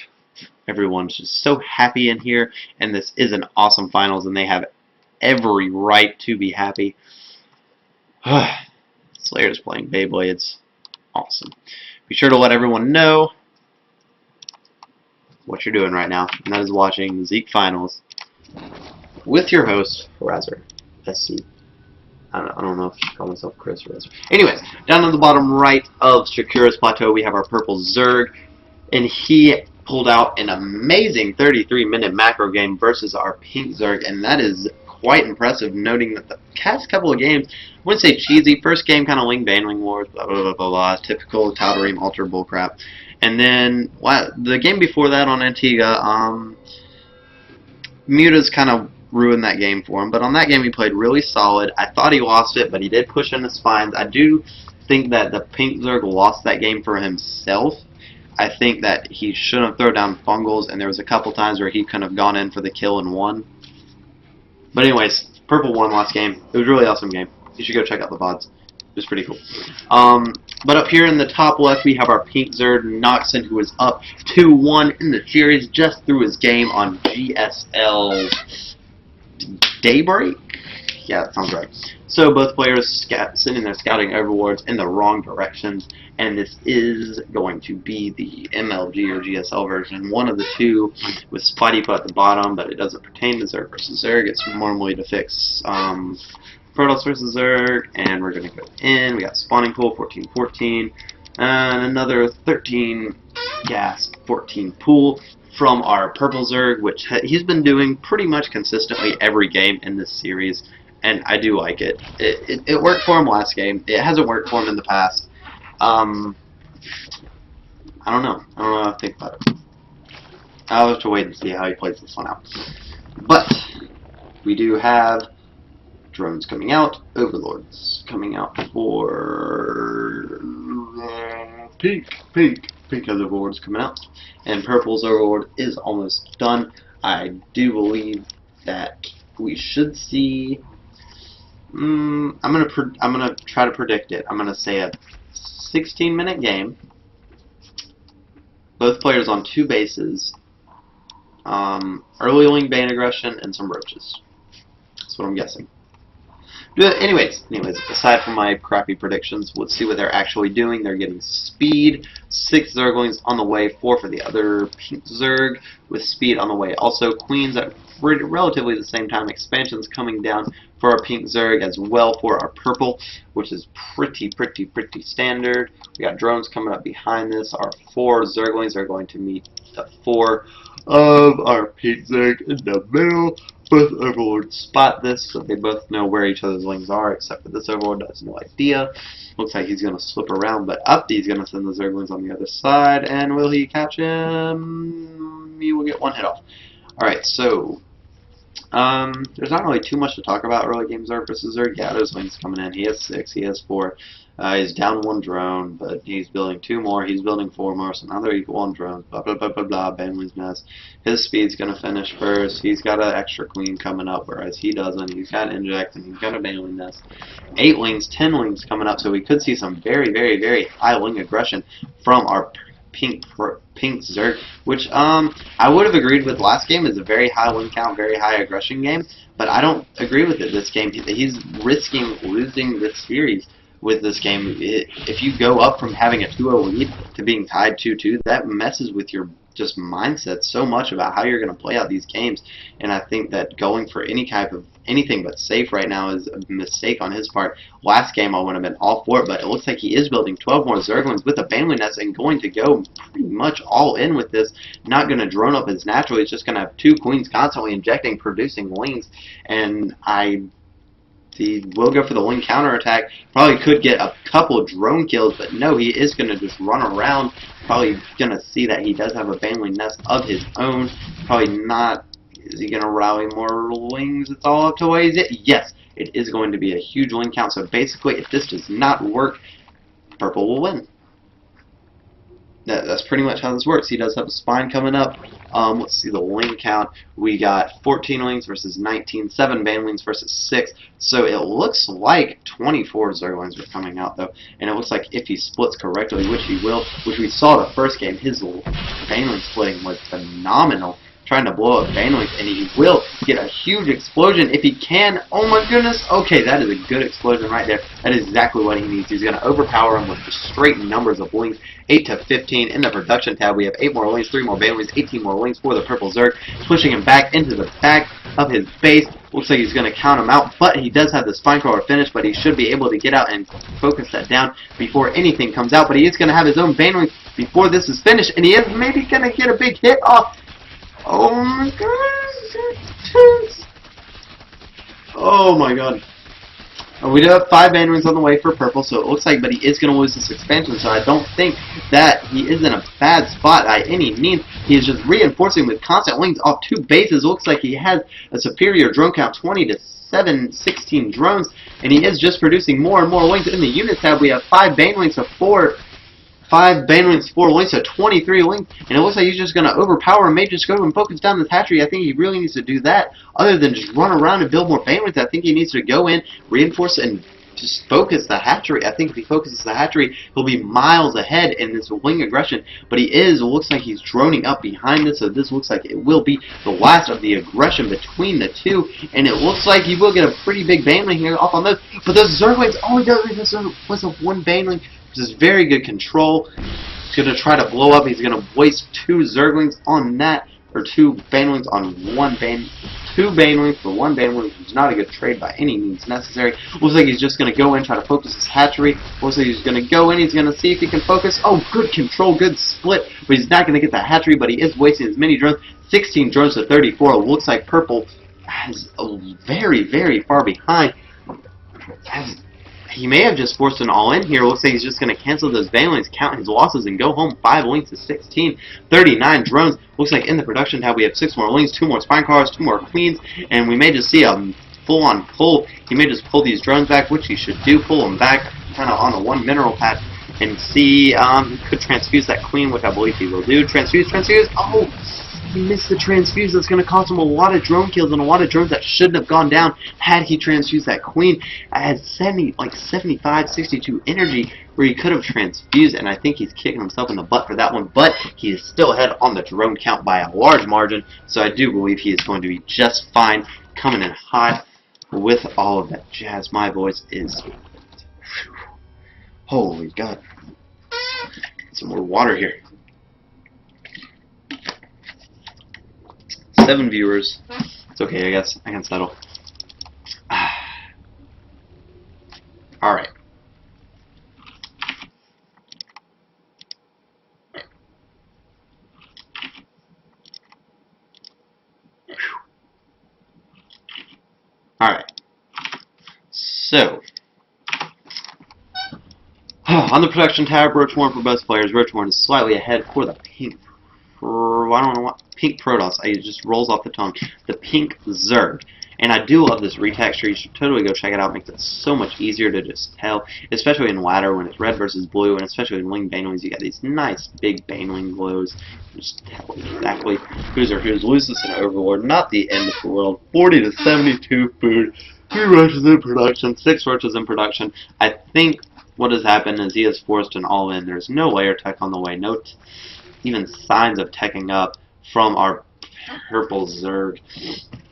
Everyone's just so happy in here, and this is an awesome finals, and they have every right to be happy. Slayer's playing Beyblades. Awesome. Be sure to let everyone know what you're doing right now, and that is watching Zeke Finals with your host, Razor. SC. I don't know if I call myself Chris or Razor. Anyways, down on the bottom right of Shakira's Plateau, we have our purple Zerg, and he pulled out an amazing 33-minute macro game versus our pink Zerg, and that is quite impressive, noting that the past couple of games, I wouldn't say cheesy. First game, kind of Wing Banwing Wars, blah, blah, blah, blah, blah, typical Tal'Darim Alter bullcrap. And then the game before that on Antigua, Muta's kind of ruined that game for him, but on that game he played really solid. I thought he lost it, but he did push in the spines. I do think that the pink Zerg lost that game for himself. I think that he shouldn't have thrown down fungals, and there was a couple times where he could have gone in for the kill and won. But anyways, purple won last game. It was a really awesome game. You should go check out the VODs. It was pretty cool. But up here in the top left, we have our pink Zerg, Noxon, who is up 2-1 in the series just through his game on GSL Daybreak? Yeah, that sounds right. So both players sitting there scouting overlords in the wrong directions, and this is going to be the MLG or GSL version. One of the two with Spidey put at the bottom, but it doesn't pertain to Zerg versus Zerg. It's normally to fix Protoss versus Zerg, and we're going to go in. We got spawning pool 14-14, and another 13 gas 14 pool from our purple Zerg, which he's been doing pretty much consistently every game in this series, and I do like it. It worked for him last game. It hasn't worked for him in the past. I don't know. I don't know how to think about it. I'll have to wait and see how he plays this one out. But we do have drones coming out, overlords coming out for pink overlords coming out, and purple's overlord is almost done. I do believe that we should see. I'm gonna try to predict it. I'm gonna say a 16-minute game. Both players on 2 bases. Early wing bane aggression and some roaches. That's what I'm guessing. Anyways, aside from my crappy predictions, let's see what they're actually doing. They're getting speed, 6 Zerglings on the way, 4 for the other pink Zerg, with speed on the way. Also, Queens at relatively the same time. Expansions coming down for our pink Zerg as well for our purple, which is pretty standard. We got drones coming up behind this. Our 4 Zerglings are going to meet the 4 of our pink Zerg in the middle. Both overlords spot this, so they both know where each other's wings are, except for this overlord has no idea. Looks like he's going to slip around, but up he's going to send the Zerglings on the other side, and will he catch him? He will get 1 hit off. Alright, so there's not really too much to talk about early game Zerg versus Zerg. Yeah, those wings coming in. He has 6, he has 4. He's down 1 drone, but he's building 2 more. He's building 4 more, so now they're equal on drones. Blah, blah, blah, blah, blah. Banwing's mess. His speed's going to finish first. He's got an extra queen coming up, whereas he doesn't. He's got inject, and he's got a Banwing nest. 8 wings, 10 wings coming up, so we could see some very high wing aggression from our pink Zerg, which I would have agreed with last game. Is a very high win count, very high aggression game, but I don't agree with it this game. He's risking losing this series with this game. If you go up from having a 2-0 lead to being tied 2-2, that messes with your just mindset so much about how you're going to play out these games, and I think that going for any type of anything but safe right now is a mistake on his part. Last game I would have been all for it, but it looks like he is building 12 more Zerglings with a Banwing nest and going to go pretty much all in with this. Not going to drone up as naturally. He's just going to have 2 queens constantly injecting, producing wings, and he will go for the wing counterattack. Probably could get a couple of drone kills, but no, he is going to just run around. Probably going to see that he does have a Banwing nest of his own. Probably not. Is he going to rally more wings? It's all up to what he's it. Yes, it is going to be a huge wing count. So basically, if this does not work, purple will win. That's pretty much how this works. He does have a spine coming up. Let's see the wing count. We got 14 wings versus 19, 7 Banwings versus 6. So it looks like 24 Zerglings are coming out, though. And it looks like if he splits correctly, which he will, which we saw the first game, his Banwing splitting was phenomenal. trying to blow up Banelings, and he will get a huge explosion if he can. Oh my goodness. Okay, that is a good explosion right there. That is exactly what he needs. He's going to overpower him with the straight numbers of Lings. 8 to 15. In the production tab, we have 8 more Lings, 3 more Banelings, 18 more Lings for the purple Zerg, pushing him back into the back of his base. Looks like he's going to count him out, but he does have the spine crawler finish, but he should be able to get out and focus that down before anything comes out. But he is going to have his own Baneling before this is finished, and he is maybe going to get a big hit off. Oh my god. Oh my god. We do have 5 Banelings on the way for purple, so it looks like, but he is going to lose this expansion, so I don't think that he is in a bad spot by any means. He is just reinforcing with constant Lings off 2 bases. It looks like he has a superior drone count, 20 to 16 drones, and he is just producing more and more Lings. In the unit tab, we have 5 Banelings to 5 Banelings, 4 Lings, so 23 Lings, and it looks like he's just going to overpower him, maybe just go and focus down this hatchery. I think he really needs to do that, other than just run around and build more Banelings. I think he needs to go in, reinforce, and just focus the hatchery. I think if he focuses the hatchery, he'll be miles ahead in this wing aggression, but he is, it looks like he's droning up behind this, so this looks like it will be the last of the aggression between the two, and it looks like he will get a pretty big Baneling here off on those, but those Zerglings, all he does was a 1 Baneling. This is very good control. He's going to try to blow up. He's going to waste 2 Zerglings on that, or 2 Banelings on 1 Bane. 2 Banelings for 1 Baneling, which is not a good trade by any means necessary. Looks like he's just going to go in, try to focus his hatchery. Looks like he's going to go in, he's going to see if he can focus. Oh, good control, good split, but he's not going to get the hatchery, but he is wasting as many drones. 16 drones to 34. It looks like purple is very, very far behind. He may have just forced an all-in here. Looks like he's just going to cancel those Banelings, count his losses, and go home. 5 Lings to 16. 39 drones. Looks like in the production tab we have 6 more Lings, 2 more Spine Cars, 2 more Queens, and we may just see a full-on pull. He may just pull these drones back, which he should do. Pull them back kind of on a 1 mineral path and see. He could transfuse that Queen, which I believe he will do. Transfuse. Oh! He missed the transfuse. That's going to cost him a lot of drone kills and a lot of drones that shouldn't have gone down had he transfused that Queen. I had 75, 62 energy where he could have transfused, and I think he's kicking himself in the butt for that one, but he is still ahead on the drone count by a large margin, so I do believe he is going to be just fine, coming in hot with all of that jazz. My voice is... Holy God. Some more water here. 7 viewers. It's okay, I guess. I can settle. Alright. Alright. So. On the production tab, Roach Warren for both players. Roach Warren is slightly ahead for the pink. I don't know what pink Protoss. It just rolls off the tongue. The pink Zerg, and I do love this retexture. You should totally go check it out. It makes it so much easier to just tell, especially in ladder when it's red versus blue, and especially in winged Banelings. You got these nice big Baneling glows. Just tell exactly who's Lucis and Overlord. Not the end of the world. 40 to 72 food. 3 rushes in production. 6 rushes in production. I think what has happened is he has forced an all-in. There's no layer tech on the way. No even signs of teching up from our purple Zerg.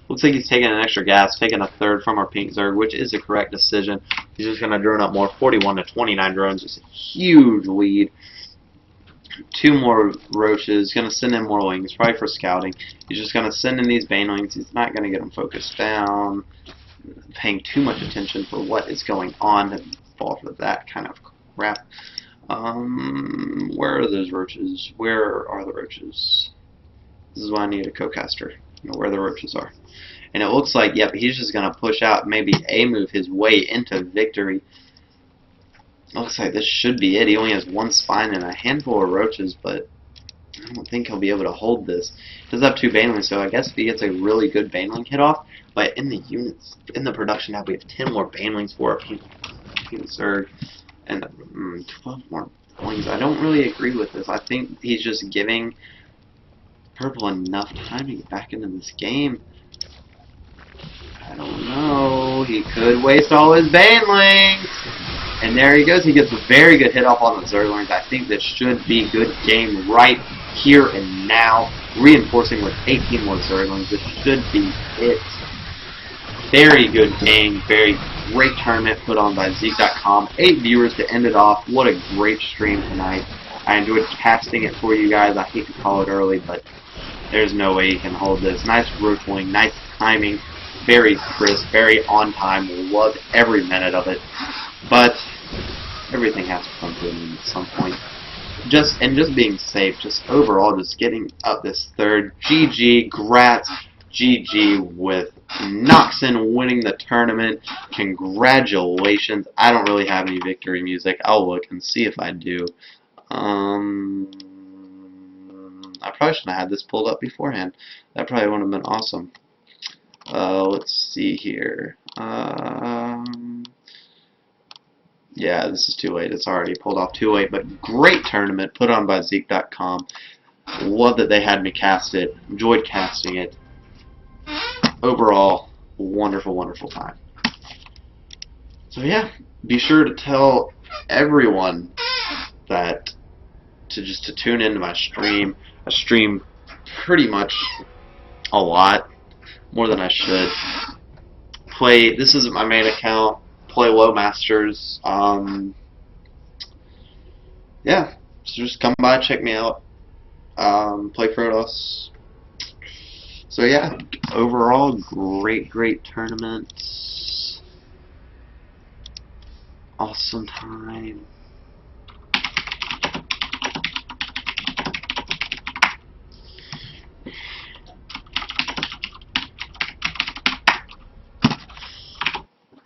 Looks like he's taking an extra gas, taking a third from our pink Zerg, which is the correct decision. He's just going to drone up more, 41 to 29 drones, just a huge lead. 2 more Roaches, going to send in more Lings, probably for scouting. He's just going to send in these Banelings. He's not going to get them focused down, paying too much attention for what is going on to fall for that kind of crap. Where are those Roaches? Where are the Roaches? This is why I need a co-caster. Know where the Roaches are. And it looks like, yep, he's just going to push out, maybe move his way into victory. Looks like this should be it. He only has 1 spine and a handful of Roaches, but I don't think he'll be able to hold this. He does have 2 Banelings, so I guess if he gets a really good Baneling hit off, but in the units, in the production tab, we have 10 more Banelings for a pink Zerg. And 12 more Lings. I don't really agree with this. I think he's just giving purple enough time to get back into this game. I don't know. He could waste all his Banelings. And there he goes. He gets a very good hit off on the Zerglings. I think this should be good game right here and now. reinforcing with 18 more Zerglings. This should be it. Very good game, very great tournament put on by z33k. 8 viewers to end it off. What a great stream tonight. I enjoyed casting it for you guys. I hate to call it early, but there's no way you can hold this. Nice rotaling, nice timing, very crisp, very on time. Loved every minute of it. But everything has to come to an end at some point. Just being safe, just overall, just getting up this third. GG, Gratz, GG with Noxon winning the tournament. Congratulations. I don't really have any victory music. I'll look and see if I do. I probably shouldn't have had this pulled up beforehand. That probably would have been awesome. Let's see here. Yeah, this is too late. It's already pulled off too late. But great tournament put on by z33k. Love that they had me cast it. Enjoyed casting it. Overall, wonderful, wonderful time. So yeah, be sure to tell everyone that to tune into my stream. I stream pretty much a lot, more than I should. This isn't my main account. Play low masters. Yeah, so just come by, check me out. Play Protoss. So yeah, overall, great tournament. Awesome time.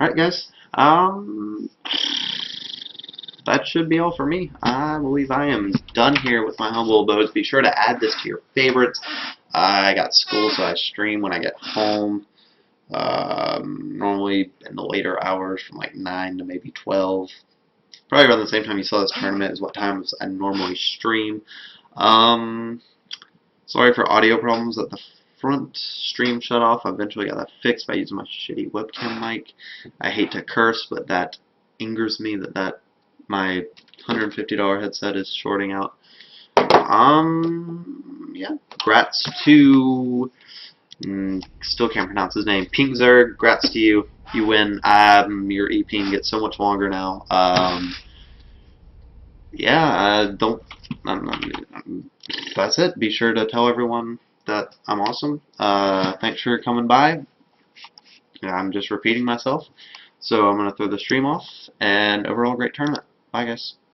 Alright guys, that should be all for me. I believe I am done here with my humble abodes. Be sure to add this to your favorites. I got school, so I stream when I get home. Normally in the later hours from like 9 to maybe 12. Probably around the same time you saw this tournament is what times I normally stream. Sorry for audio problems at the front stream shut off. I eventually got that fixed by using my shitty webcam mic. I hate to curse, but that angers me that my $150 headset is shorting out. Yeah. Grats to still can't pronounce his name. Pink Zerg, grats to you. You win. Your EP gets so much longer now. Yeah, don't. That's it. Be sure to tell everyone that I'm awesome. Thanks for coming by. I'm just repeating myself. So I'm going to throw the stream off, and overall great tournament. Bye, guys.